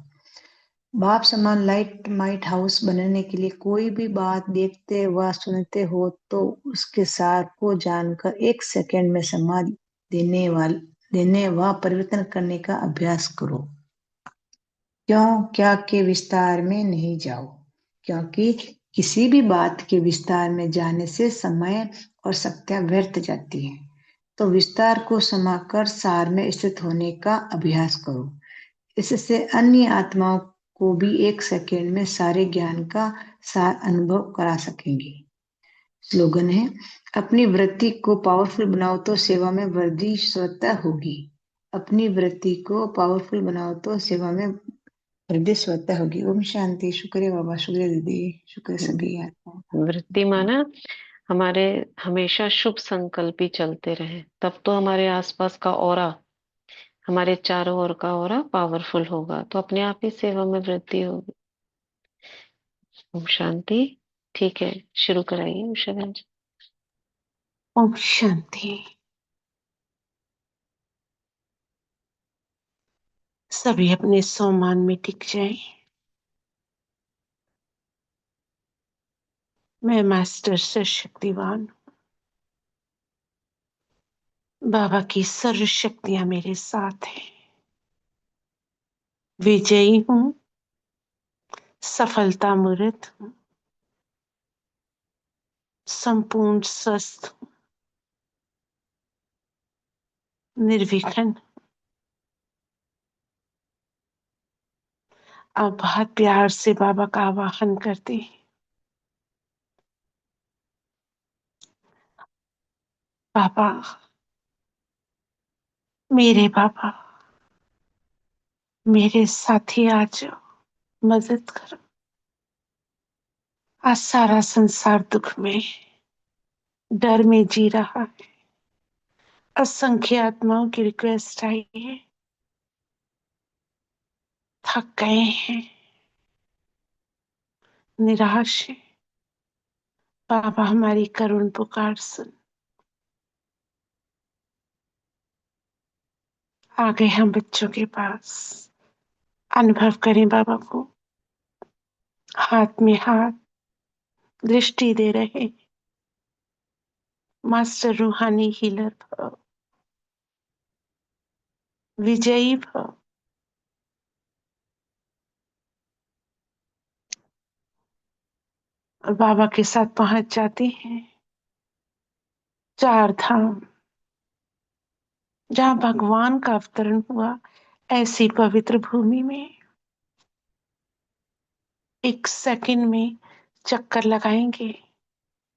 बाप समान लाइट माइट हाउस बनने के लिए कोई भी बात देखते व सुनते हो तो उसके सार को जानकर 1 सेकंड में समाज देने व परिवर्तन करने का अभ्यास करो। क्यों क्या के विस्तार में नहीं जाओ, क्योंकि किसी भी बात के विस्तार में जाने से समय और शक्तियां व्यर्थ जाती हैं। तो विस्तार को समाकर सार में स्थित होने का अभ्यास करो। इससे अन्य आत्माओं को भी 1 सेकंड में सारे ज्ञान का सार अनुभव करा सकेंगे। स्लोगन है, अपनी वृत्ति को पावरफुल बनाओ तो सेवा में वृद्धि स्वतः होगी। अपनी वृत्ति को पावरफुल बनाओ तो सेवा में वृद्धि स्वतः होगी। ओम शांति। शुक्रिया बाबा, शुक्रिया दीदी, शुक्रिया सभी आत्माओं। वृत्ति माना हमारे हमेशा शुभ संकल्प ही चलते रहे, तब तो हमारे आसपास का ऑरा, हमारे चारों ओर का ऑरा पावरफुल होगा, तो अपने आप ही सेवा में वृद्धि होगी। ओम शांति। ठीक है, शुरू कराइए उषा बहन जी। ओम शांति। सभी अपने सोमान में टिक जाएं। मैं मास्टर से शक्तिवान, बाबा की सर्व शक्तियां मेरे साथ हैं। विजयी हूं, सफलता मूर्त हूं, संपूर्ण स्वस्थ हूं, निर्विघ्न। अब बहुत प्यार से बाबा का आवाहन करते हैं। बाबा, मेरे बाबा, मेरे साथी आ जाओ, मदद करो। आज सारा संसार दुख में, डर में जी रहा है। असंख्य आत्माओं की रिक्वेस्ट आई है, थक गए हैं, निराश है। बाबा हमारी करुण पुकार सुन। आ गए हम बच्चों के पास। अनुभव करें बाबा को, हाथ में हाथ, दृष्टि दे रहे। मास्टर रूहानी हीलर भव, विजयी भव। और बाबा के साथ पहुंच जाते हैं 4 धाम, जहां भगवान का अवतरण हुआ। ऐसी पवित्र भूमि में 1 सेकंड में चक्कर लगाएंगे।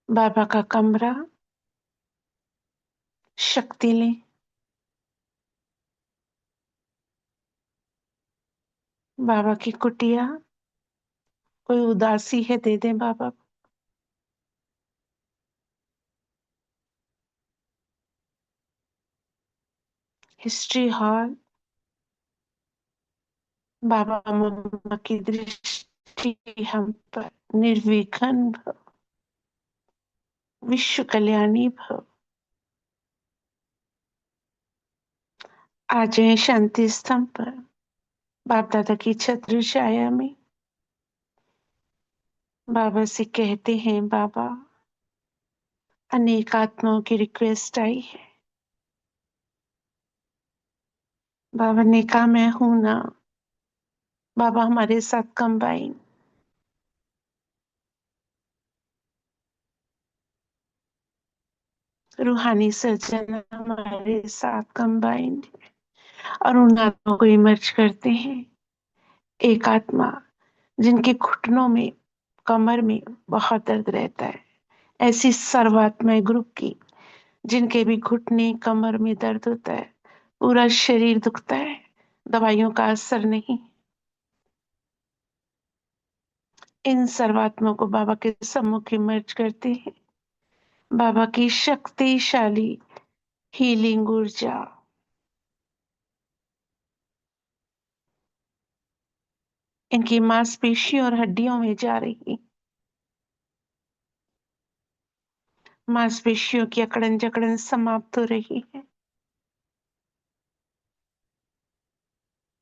बाबा का कमरा, शक्ति लें। बाबा की कुटिया, कोई उदासी है दे दें बाबा। हिस्ट्री हॉल, बाबा मम्मा की दृष्टि हम पर निर्विघ्न भव, विश्व कल्याणी भव। आ जाए शांति स्तंभ पर, बाप दादा की छत्र छाया में। बाबा से कहते हैं, बाबा अनेक आत्माओं की रिक्वेस्ट आई है, बाबा ने कहा मैं हूं ना, बाबा हमारे साथ कंबाइन। रूहानी सर्जन हमारे साथ कंबाइंड और उन आत्माओं को इमर्ज करते हैं। एक आत्मा जिनके घुटनों में, कमर में बहुत दर्द रहता है, ऐसी सर्वात्माएं ग्रुप की जिनके भी घुटने कमर में दर्द होता है, पूरा शरीर दुखता है, दवाइयों का असर नहीं। इन सर्वात्माओं को बाबा के सम्मुख इमर्ज करते हैं। बाबा की शक्तिशाली हीलिंग ऊर्जा इनकी मांसपेशियों और हड्डियों में जा रही। मांसपेशियों की अकड़न जकड़न समाप्त हो रही है।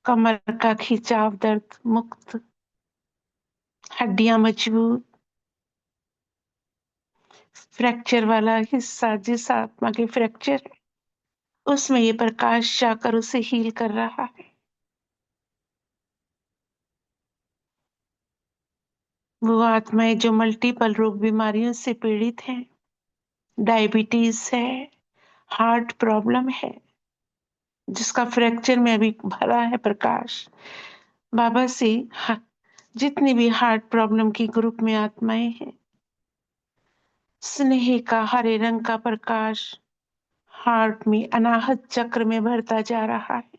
कमर का खिंचाव दर्द मुक्त, हड्डियां मजबूत। फ्रैक्चर वाला हिस्सा, जिस आत्मा के फ्रैक्चर है, उसमें ये प्रकाश जाकर उसे हील कर रहा है। वो आत्माएं जो मल्टीपल रोग बीमारियों से पीड़ित हैं, डायबिटीज है, हार्ट प्रॉब्लम है, जिसका फ्रैक्चर में अभी भरा है प्रकाश, बाबा से जितनी भी हार्ट प्रॉब्लम की ग्रुप में आत्माएं हैं, स्नेह का हरे रंग का प्रकाश हार्ट में अनाहत चक्र में भरता जा रहा है।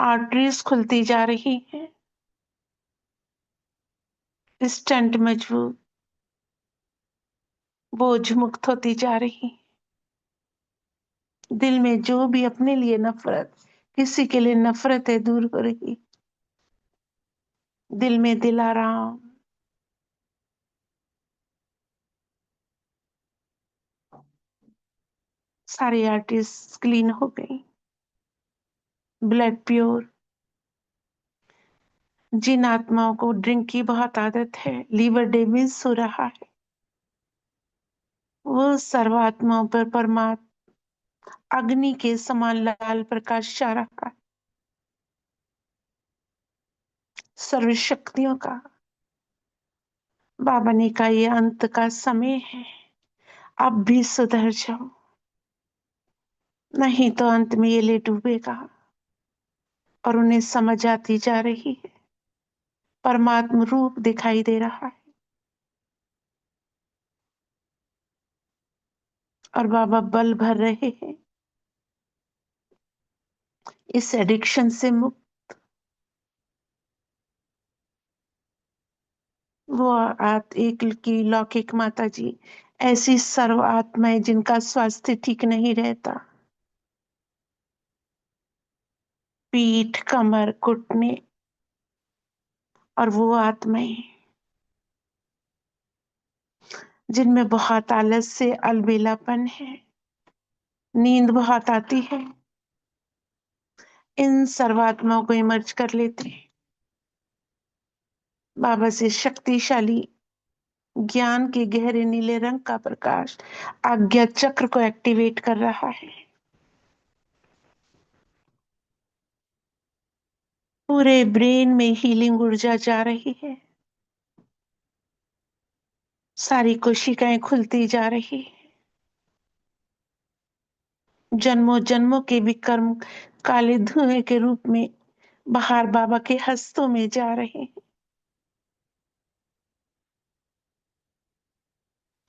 आर्टरीज खुलती जा रही है, स्टंट मजबूत, बोझ मुक्त होती जा रही। दिल में जो भी अपने लिए नफरत, किसी के लिए नफरत है, दूर हो रही। दिल में दिल आराम। सारी आर्टरीज क्लीन हो गई, ब्लड प्योर। जिन आत्माओं को ड्रिंक की बहुत आदत है, लीवर डैमेज हो रहा है, वो सर्वात्माओं पर परमात्मा अग्नि के समान लाल प्रकाश जा रहा है। सर्व शक्तियों का बाबा ने कहा, ये अंत का समय है, अब भी सुधर जाओ, नहीं तो अंत में ये ले डूबेगा। और उन्हें समझ आती जा रही है, परमात्म रूप दिखाई दे रहा है। और बाबा बल भर रहे हैं इस एडिक्शन से मुक्त। वो एक की लौकिक माता जी, ऐसी सर्व आत्माएं जिनका स्वास्थ्य ठीक नहीं रहता, पीठ, कमर, घुटने, और वो आत्माएं जिनमें बहुत आलस्य, अलबेलापन है, नींद बहुत आती है, इन सर्वात्माओं को इमर्ज कर लेते हैं। बाबा से शक्तिशाली ज्ञान के गहरे नीले रंग का प्रकाश आज्ञा चक्र को एक्टिवेट कर रहा है। पूरे ब्रेन में हीलिंग ऊर्जा जा रही है, सारी कोशिकाएं खुलती जा रही है। जन्मों जन्मों के भी कर्म काले धुएं के रूप में बाहर बाबा के हस्तों में जा रहे हैं।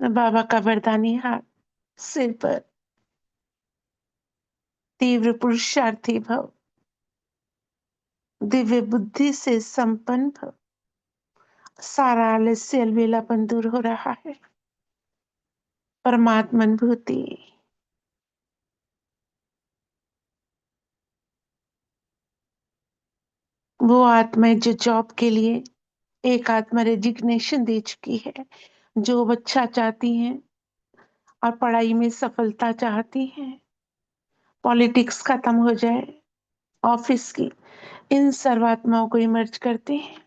बाबा का वरदानी हाथ सिर पर, तीव्र पुरुषार्थी भव, दिव्य बुद्धि से संपन्न भव। सारा आलस्य अलबेलापन दूर हो रहा है। परमात्मा अनुभूति। वो आत्मा जो जॉब के लिए एक आत्मा रेजिग्नेशन दे चुकी है, जो बच्चा चाहती है और पढ़ाई में सफलता चाहती है, पॉलिटिक्स खत्म हो जाए, ऑफिस की, इन सर्वात्माओं को इमर्ज करते हैं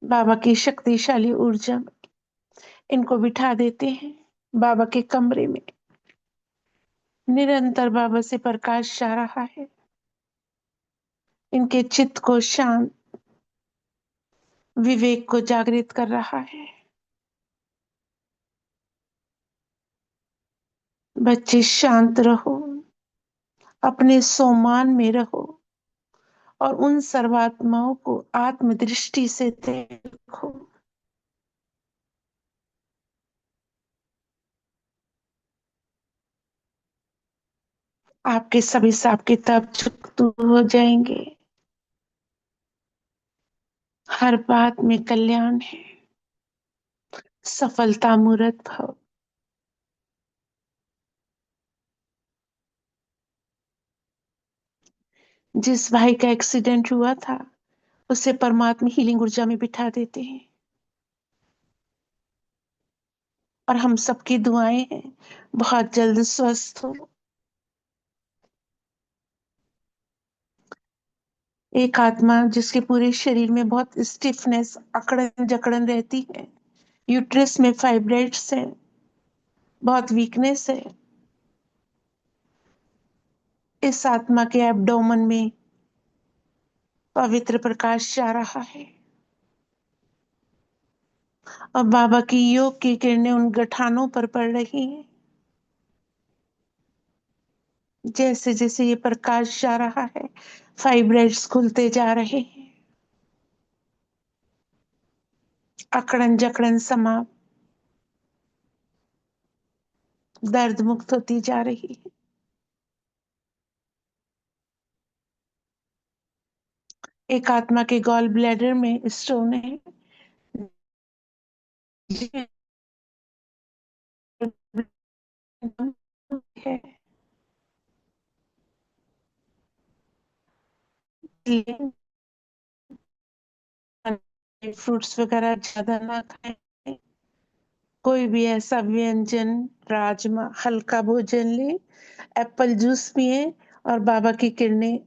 बाबा की शक्तिशाली ऊर्जा में। इनको बिठा देते हैं बाबा के कमरे में। निरंतर बाबा से प्रकाश जा रहा है। इनके चित्त को शांत, विवेक को जागृत कर रहा है। बच्चे शांत रहो, अपने सोमान में रहो और उन सर्वात्माओं को आत्मदृष्टि से देखो। आपके सभी हिसाब किताब चुकतू हो जाएंगे। हर बात में कल्याण है। सफलता मूर्त भव। जिस भाई का एक्सीडेंट हुआ था, उसे परमात्मा हीलिंग ऊर्जा में बिठा देते हैं और हम सबकी दुआएं हैं बहुत जल्द स्वस्थ हो। एक आत्मा जिसके पूरे शरीर में बहुत स्टिफनेस, अकड़न जकड़न रहती है, यूट्रस में फाइब्राइड्स है, बहुत वीकनेस है, इस आत्मा के एब्डोमन में पवित्र प्रकाश जा रहा है और बाबा की योग की किरणें उन गठानों पर पड़ रही हैं। जैसे जैसे ये प्रकाश जा रहा है, फाइब्राइड्स खुलते जा रहे हैं, अकड़न जकड़न समाप्त, दर्द मुक्त होती जा रही है। एक आत्मा के गॉल ब्लैडर में स्टोन है, फ्रूट्स वगैरह ज्यादा ना खाएं। कोई भी ऐसा व्यंजन, राजमा, हल्का भोजन ले, एप्पल जूस पिए और बाबा की किरणें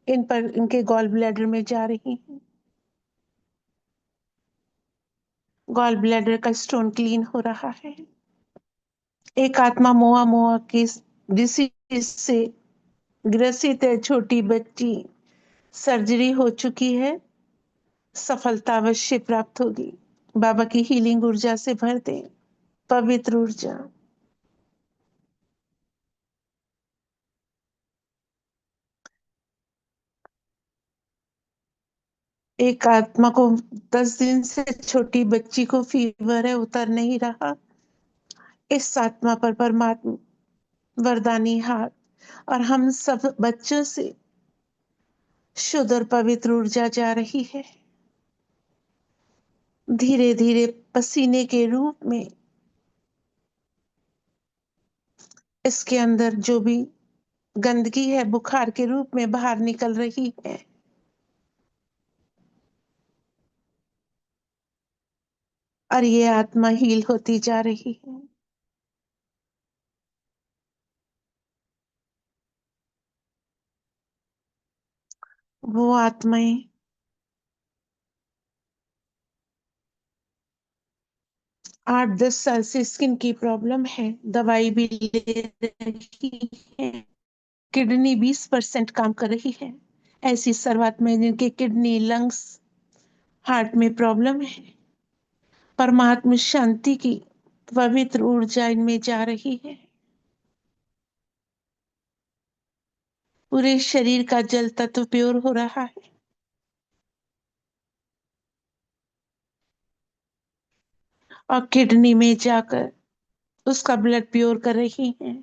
इन पर, इनके गॉल ब्लैडर में जा रही हैं। गॉल ब्लैडर का स्टोन क्लीन हो रहा है। एक आत्मा मोआ मोआ की डिसीज से ग्रसित है, छोटी बच्ची, सर्जरी हो चुकी है, सफलता अवश्य प्राप्त होगी। बाबा की हीलिंग ऊर्जा से भर दे, पवित्र ऊर्जा। एक आत्मा को 10 दिन से छोटी बच्ची को फीवर है, उतर नहीं रहा। इस आत्मा पर परमात्मा वरदानी हाथ और हम सब बच्चों से शुद्ध और पवित्र ऊर्जा जा रही है। धीरे धीरे पसीने के रूप में इसके अंदर जो भी गंदगी है, बुखार के रूप में बाहर निकल रही है। और ये आत्मा हील होती जा रही है। वो आत्माएं 8-10 साल से स्किन की प्रॉब्लम है, दवाई भी ले रही है, किडनी 20% काम कर रही है। ऐसी सर्वात्माएं जिनके किडनी, लंग्स, हार्ट में प्रॉब्लम है, परमात्मा शांति की पवित्र ऊर्जा इनमें जा रही है। पूरे शरीर का जल तत्व प्योर हो रहा है और किडनी में जाकर उसका ब्लड प्योर कर रही है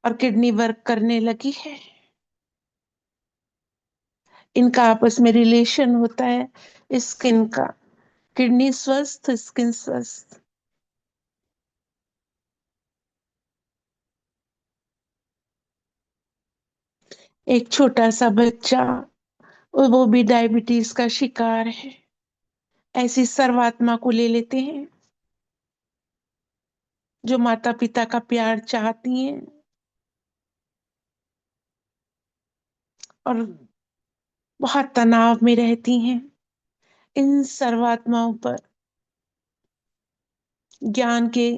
और किडनी वर्क करने लगी है। इनका आपस में रिलेशन होता है स्किन का। किडनी स्वस्थ, स्किन स्वस्थ। एक छोटा सा बच्चा, वो भी डायबिटीज का शिकार है, ऐसी सर्वात्मा को ले लेते हैं जो माता पिता का प्यार चाहती हैं और बहुत तनाव में रहती हैं। इन सर्वात्माओं पर ज्ञान के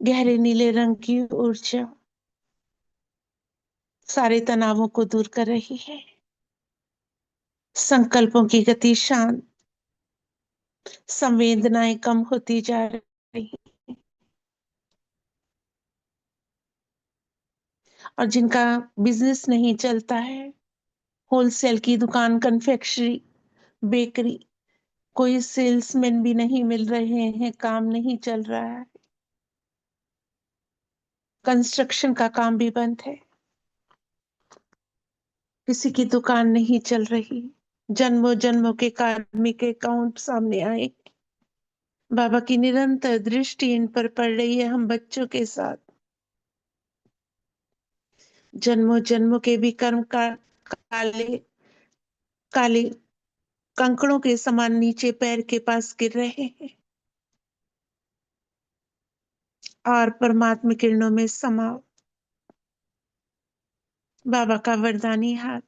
गहरे नीले रंग की ऊर्जा सारे तनावों को दूर कर रही है। संकल्पों की गति शांत, संवेदनाएं कम होती जा रही, और जिनका बिजनेस नहीं चलता है, होलसेल की दुकान, कन्फेक्शनरी, बेकरी, कोई सेल्समैन भी नहीं मिल रहे हैं, काम नहीं चल रहा है, कंस्ट्रक्शन का काम भी बंद है, किसी की दुकान नहीं चल रही, जन्मों जन्मों के कार्मिक अकाउंट सामने आए। बाबा की निरंतर दृष्टि इन पर पड़ रही है। हम बच्चों के साथ जन्मों जन्मों के भी कर्म का काले काले कंकड़ों के समान नीचे पैर के पास गिर रहे हैं, और परमात्मा किरणों में समाओ। बाबा का वरदानी हाथ,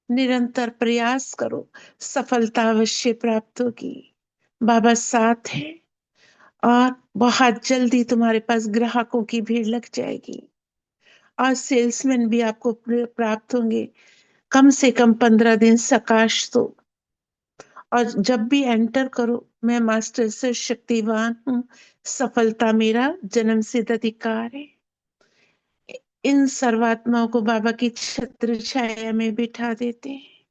निरंतर प्रयास करो, सफलता अवश्य प्राप्त होगी। बाबा साथ है, और बहुत जल्दी तुम्हारे पास ग्राहकों की भीड़ लग जाएगी, और सेल्समैन भी आपको प्राप्त होंगे। कम से कम 15 दिन सकाश दो, और जब भी एंटर करो, मैं मास्टर से शक्तिवान हूँ, सफलता मेरा जन्म सिद्ध अधिकार है। इन सर्वात्माओं को बाबा की छत्र छाया में बिठा देते हैं।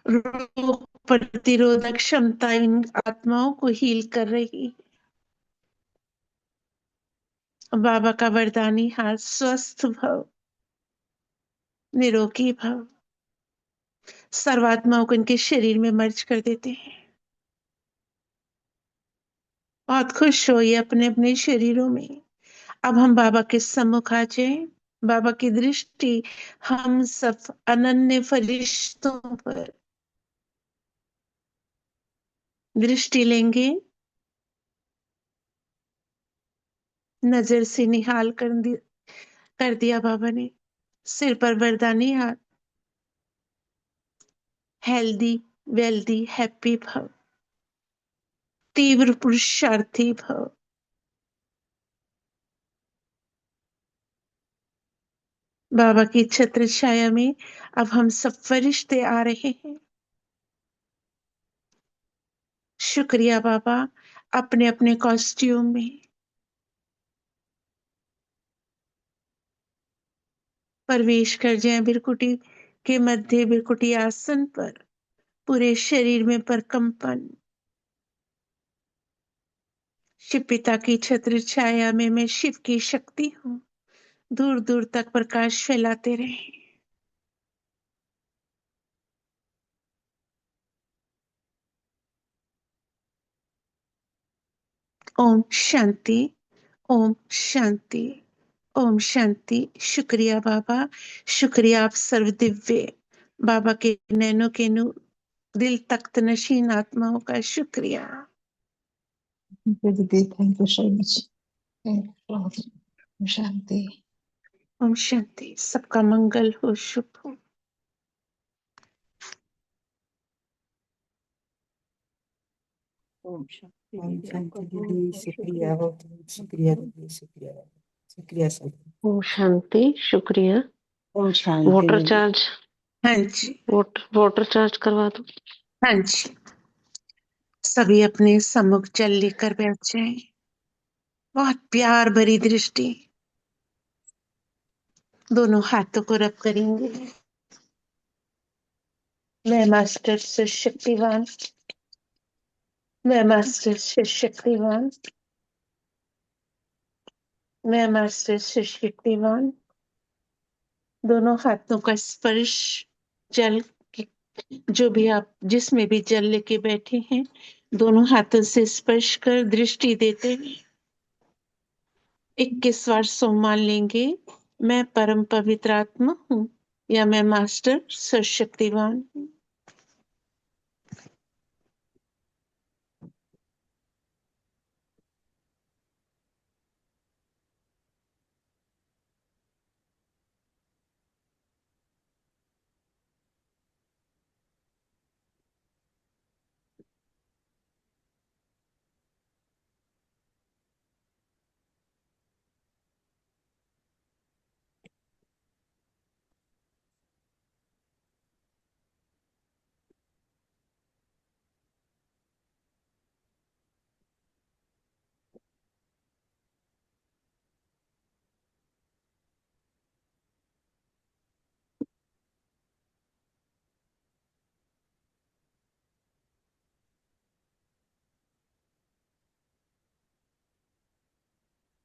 रोग प्रतिरोधक क्षमता इन आत्माओं को हील कर रही है। बाबा का वरदानी हाथ, स्वस्थ भव, निरोगी भव। सर्वात्माओं को इनके शरीर में मर्ज कर देते हैं। बहुत खुश होइए अपने अपने शरीरों में। अब हम बाबा के सम्मुख आ जाए। बाबा की दृष्टि हम सब अनन्य फरिश्तों पर दृष्टि लेंगे। नजर से निहाल कर दिया बाबा ने। सिर पर वरदानी हाथ, हेल्दी वेल्दी हैप्पी भव, तीव्र पुरुषार्थी भव। बाबा की छत्र छाया में अब हम सब फरिश्ते आ रहे हैं। शुक्रिया बाबा, अपने अपने कॉस्ट्यूम में प्रवेश कर जाएं। बिरकुटी के मध्य बिरकुटी आसन पर पूरे शरीर में प्रकंपन। शिव पिता की छत्र छाया में मैं शिव की शक्ति हूँ, दूर दूर तक प्रकाश फैलाते रहे। ओम शांति, ओम शांति, ओम शांति। शुक्रिया बाबा, शुक्रिया आप सर्वदिव्य बाबा के नैनों के नूर, दिल तख्त नशीन आत्माओं का शुक्रिया। Thank you so much. Thank you. Shanti. Om Shanti. सबका मंगल हो, शुभ हो। ओम शांति दीदी, शुक्रिया हो, शुक्रिया दीदी, शुक्रिया, शुक्रिया सर। ओम शांति, शुक्रिया। ओम शांति वाटर दीदी। चार्ज, हाँ जी, वाटर चार्ज करवा दो। हाँ जी। सभी अपने सम्मुख जल लेकर बैठ जाएं। बहुत प्यार भरी दृष्टि, दोनों हाथों को रब करेंगे। मैं मास्टर से शक्तिवान, मैं मास्टर से शक्तिवान, मैं मास्टर से शक्तिवान, दोनों हाथों का स्पर्श जल के, जो भी आप जिसमें भी जल लेके बैठे हैं, दोनों हाथों से स्पर्श कर दृष्टि देते हुए 21 बार सोमान लेंगे। मैं परम पवित्र आत्मा हूँ, या मैं मास्टर सर्वशक्तिवान हूँ।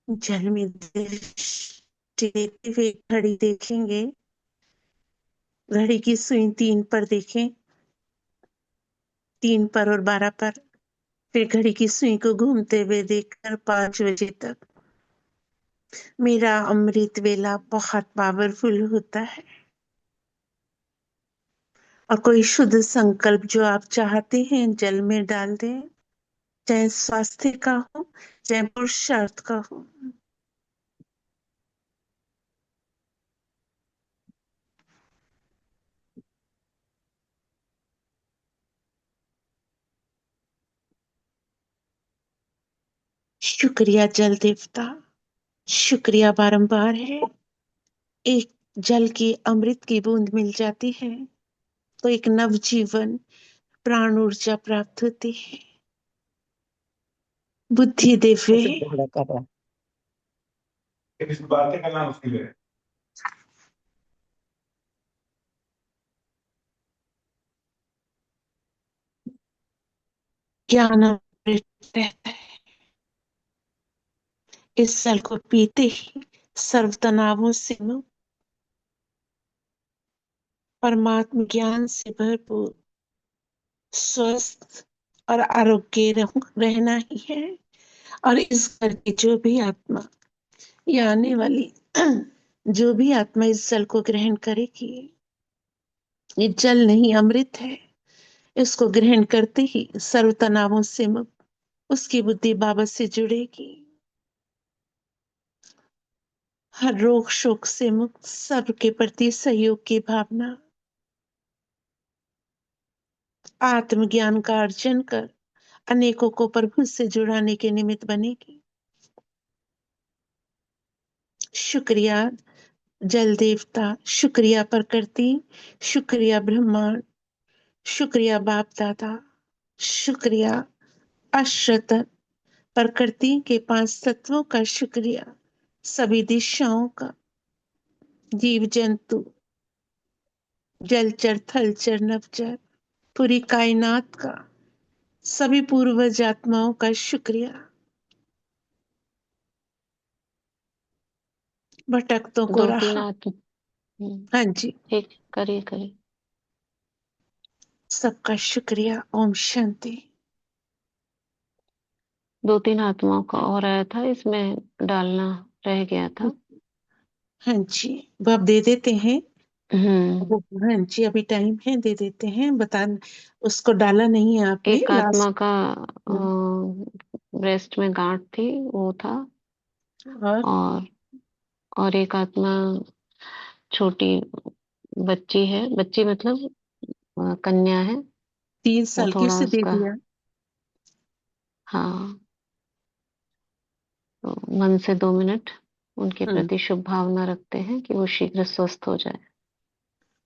जल में दृष्टि देते हुए घड़ी देखेंगे। घड़ी की सुई 3 पर देखें, 3 पर और 12 पर। फिर घड़ी की सुई को घूमते हुए देखकर 5 बजे तक। मेरा अमृत वेला बहुत पावरफुल होता है, और कोई शुद्ध संकल्प जो आप चाहते हैं जल में डाल दें, चाहे स्वास्थ्य का हो, चाहे पुरुषार्थ का हो। शुक्रिया जल देवता, शुक्रिया बारंबार है। एक जल की अमृत की बूंद मिल जाती है तो एक नवजीवन प्राण ऊर्जा प्राप्त होती है। बुद्धि ऐसे दिव्य, झगड़ा कर रहा है। ज्ञान अमृत रहता है। इस जल को पीते ही सर्व तनावों से मुक्त, परमात्म ज्ञान से भरपूर, स्वस्थ और आरोग्य रहना ही है। और इस घर की जो भी आत्मा, या आने वाली जो भी आत्मा इस जल को ग्रहण करेगी, ये जल नहीं अमृत है। इसको ग्रहण करते ही सर्व तनावों से मुक्त, उसकी बुद्धि बाबा से जुड़ेगी। हर रोग शोक से मुक्त, सबके प्रति सहयोग की भावना, आत्मज्ञान का अर्जन कर अनेकों को प्रभु से जुड़ाने के निमित्त बनेगी। शुक्रिया जल देवता, शुक्रिया प्रकृति, शुक्रिया ब्रह्मांड, शुक्रिया बाप दादा, शुक्रिया अश्रत प्रकृति के 5 तत्वों का शुक्रिया, सभी दिशाओं का, जीव जंतु, जलचर थलचर नवचर, पूरी कायनात का, सभी पूर्वज आत्माओं का शुक्रिया। भटकतों को 2-3 रहा। आत्म हाँ जी, ठीक, करिए करिए। सबका शुक्रिया। ओम शांति। 2-3 आत्माओं का और आया था, इसमें डालना रह गया था। हाँ जी, वो आप दे देते हैं। हम्म। हाँ जी, अभी टाइम है, दे देते हैं। बता, उसको डाला नहीं है आपने एक आत्मा लास्ट। का ब्रेस्ट में गांठ थी, वो था। और और एक आत्मा छोटी बच्ची है, बच्ची मतलब कन्या है। 3 वो साल की थोड़ा उसे दे उसका, दिया। हाँ, तो मन से 2 मिनट उनके हम्म। प्रति शुभ भावना रखते हैं कि वो शीघ्र स्वस्थ हो जाए।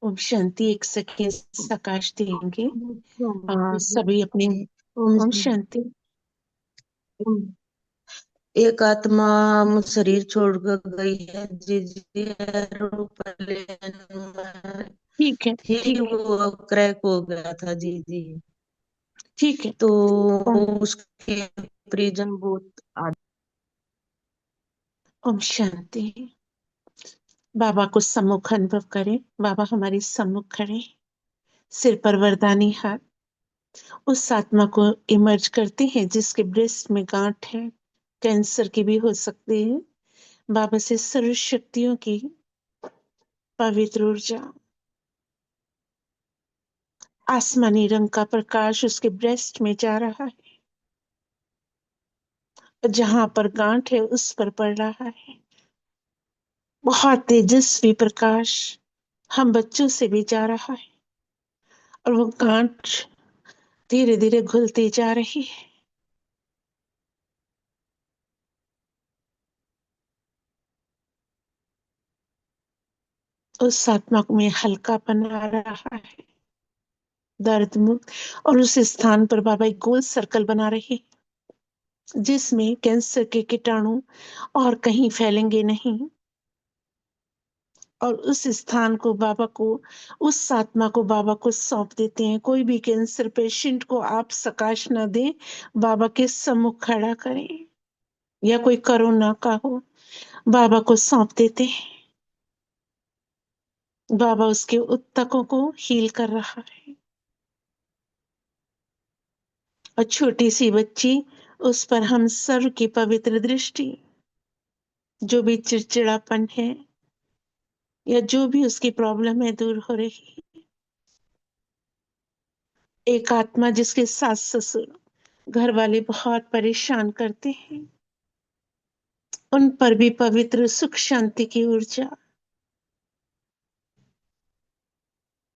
ओम शांति। 1 सेकेंड सकाश देंगे। ओम सभी अपने। ओम शांति। एक आत्मा शरीर छोड़कर गई है जी जी ठीक है, थी, ठीक है, वो क्रैक हो गया था जी जी। ठीक है। तो ओम उसके परिजन बहुत ओम शांति। बाबा को सम्मुख अनुभव करें। बाबा हमारे सम्मुख खड़े, सिर पर वरदानी हाथ। उस आत्मा को इमर्ज करते हैं जिसके ब्रेस्ट में गांठ है, कैंसर की भी हो सकती है। बाबा से सर्व शक्तियों की पवित्र ऊर्जा, आसमानी रंग का प्रकाश उसके ब्रेस्ट में जा रहा है, जहां पर गांठ है उस पर पड़ रहा है। बहुत तेजस्वी प्रकाश हम बच्चों से भी जा रहा है, और वो गांठ धीरे धीरे घुलती जा रही है। उस आत्मा को में हल्का बना रहा है, दर्द मुक्त। और उस स्थान पर बाबा एक गोल सर्कल बना रहे, जिसमें कैंसर के कीटाणु और कहीं फैलेंगे नहीं। और उस स्थान को बाबा को, उस आत्मा को बाबा को सौंप देते हैं। कोई भी कैंसर पेशेंट को आप सकाश न दें, बाबा के सम्मुख खड़ा करें, या कोई कोरोना का हो, बाबा को सौंप देते हैं। बाबा उसके उत्तकों को हील कर रहा है। और छोटी सी बच्ची, उस पर हम सर्व की पवित्र दृष्टि, जो भी चिड़चिड़ापन है या जो भी उसकी प्रॉब्लम है, दूर हो रही। एक आत्मा जिसके सास ससुर घर वाले बहुत परेशान करते हैं, उन पर भी पवित्र सुख शांति की ऊर्जा,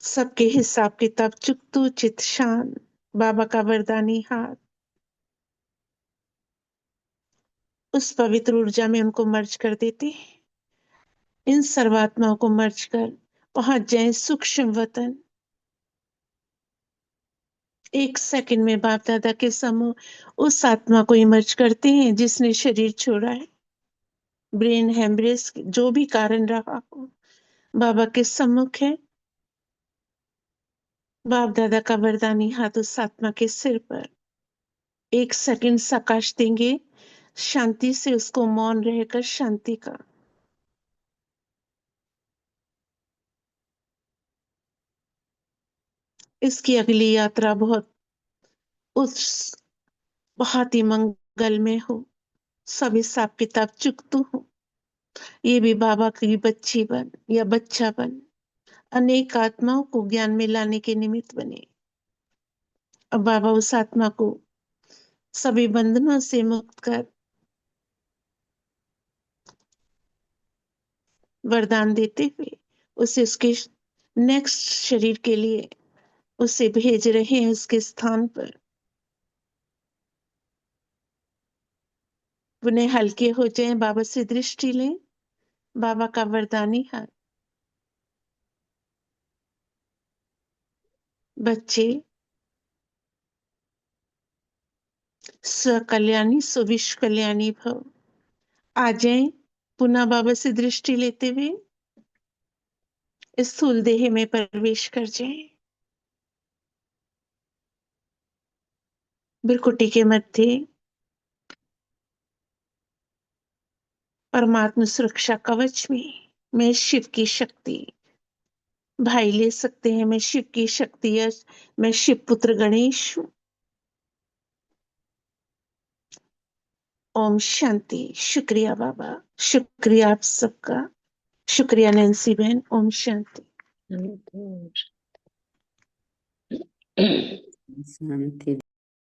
सबके हिसाब किताब चुकतू चित शांत, बाबा का वरदानी हाथ, उस पवित्र ऊर्जा में उनको मर्ज कर देते हैं। इन सर्वात्माओं को मर्ज कर पहुंच जाए सूक्ष्म वतन। एक सेकंड में बाप दादा के समूह उस आत्मा को इमर्ज करते हैं जिसने शरीर छोड़ा है। ब्रेन हेमरेज जो भी कारण रहा हो, बाबा के सम्मुख है। बाप दादा का वरदानी हाथ उस आत्मा के सिर पर एक सेकंड सकाश देंगे, शांति से उसको मौन रहकर शांति का। इसकी अगली यात्रा बहुत ही मंगल में हो, सब हिसाब किताब चुकतू हो। ये भी बाबा की बच्ची बन या बच्चा बन अनेक आत्माओं को ज्ञान में लाने के निमित्त बने। अब बाबा उस आत्मा को सभी बंधनों से मुक्त कर वरदान देते हुए उसे उसके नेक्स्ट शरीर के लिए उसे भेज रहे हैं उसके स्थान पर। उन्हें हल्के हो जाए, बाबा से दृष्टि लें। बाबा का वरदानी हाथ, बच्चे स्वकल्याणी सुविश्व कल्याणी भव। आ जाए पुनः बाबा से दृष्टि लेते हुए स्थूल देह में प्रवेश कर जाए। बिरकुटी के मध्य परमात्मा सुरक्षा कवच में मैं शिव की शक्ति, भाई ले सकते हैं, मैं शिव की शक्ति, मैं शिव पुत्र गणेश हूं। ओम शांति। शुक्रिया बाबा, शुक्रिया आप सबका, शुक्रिया नैन्सी बहन। ओम शांति। शांति।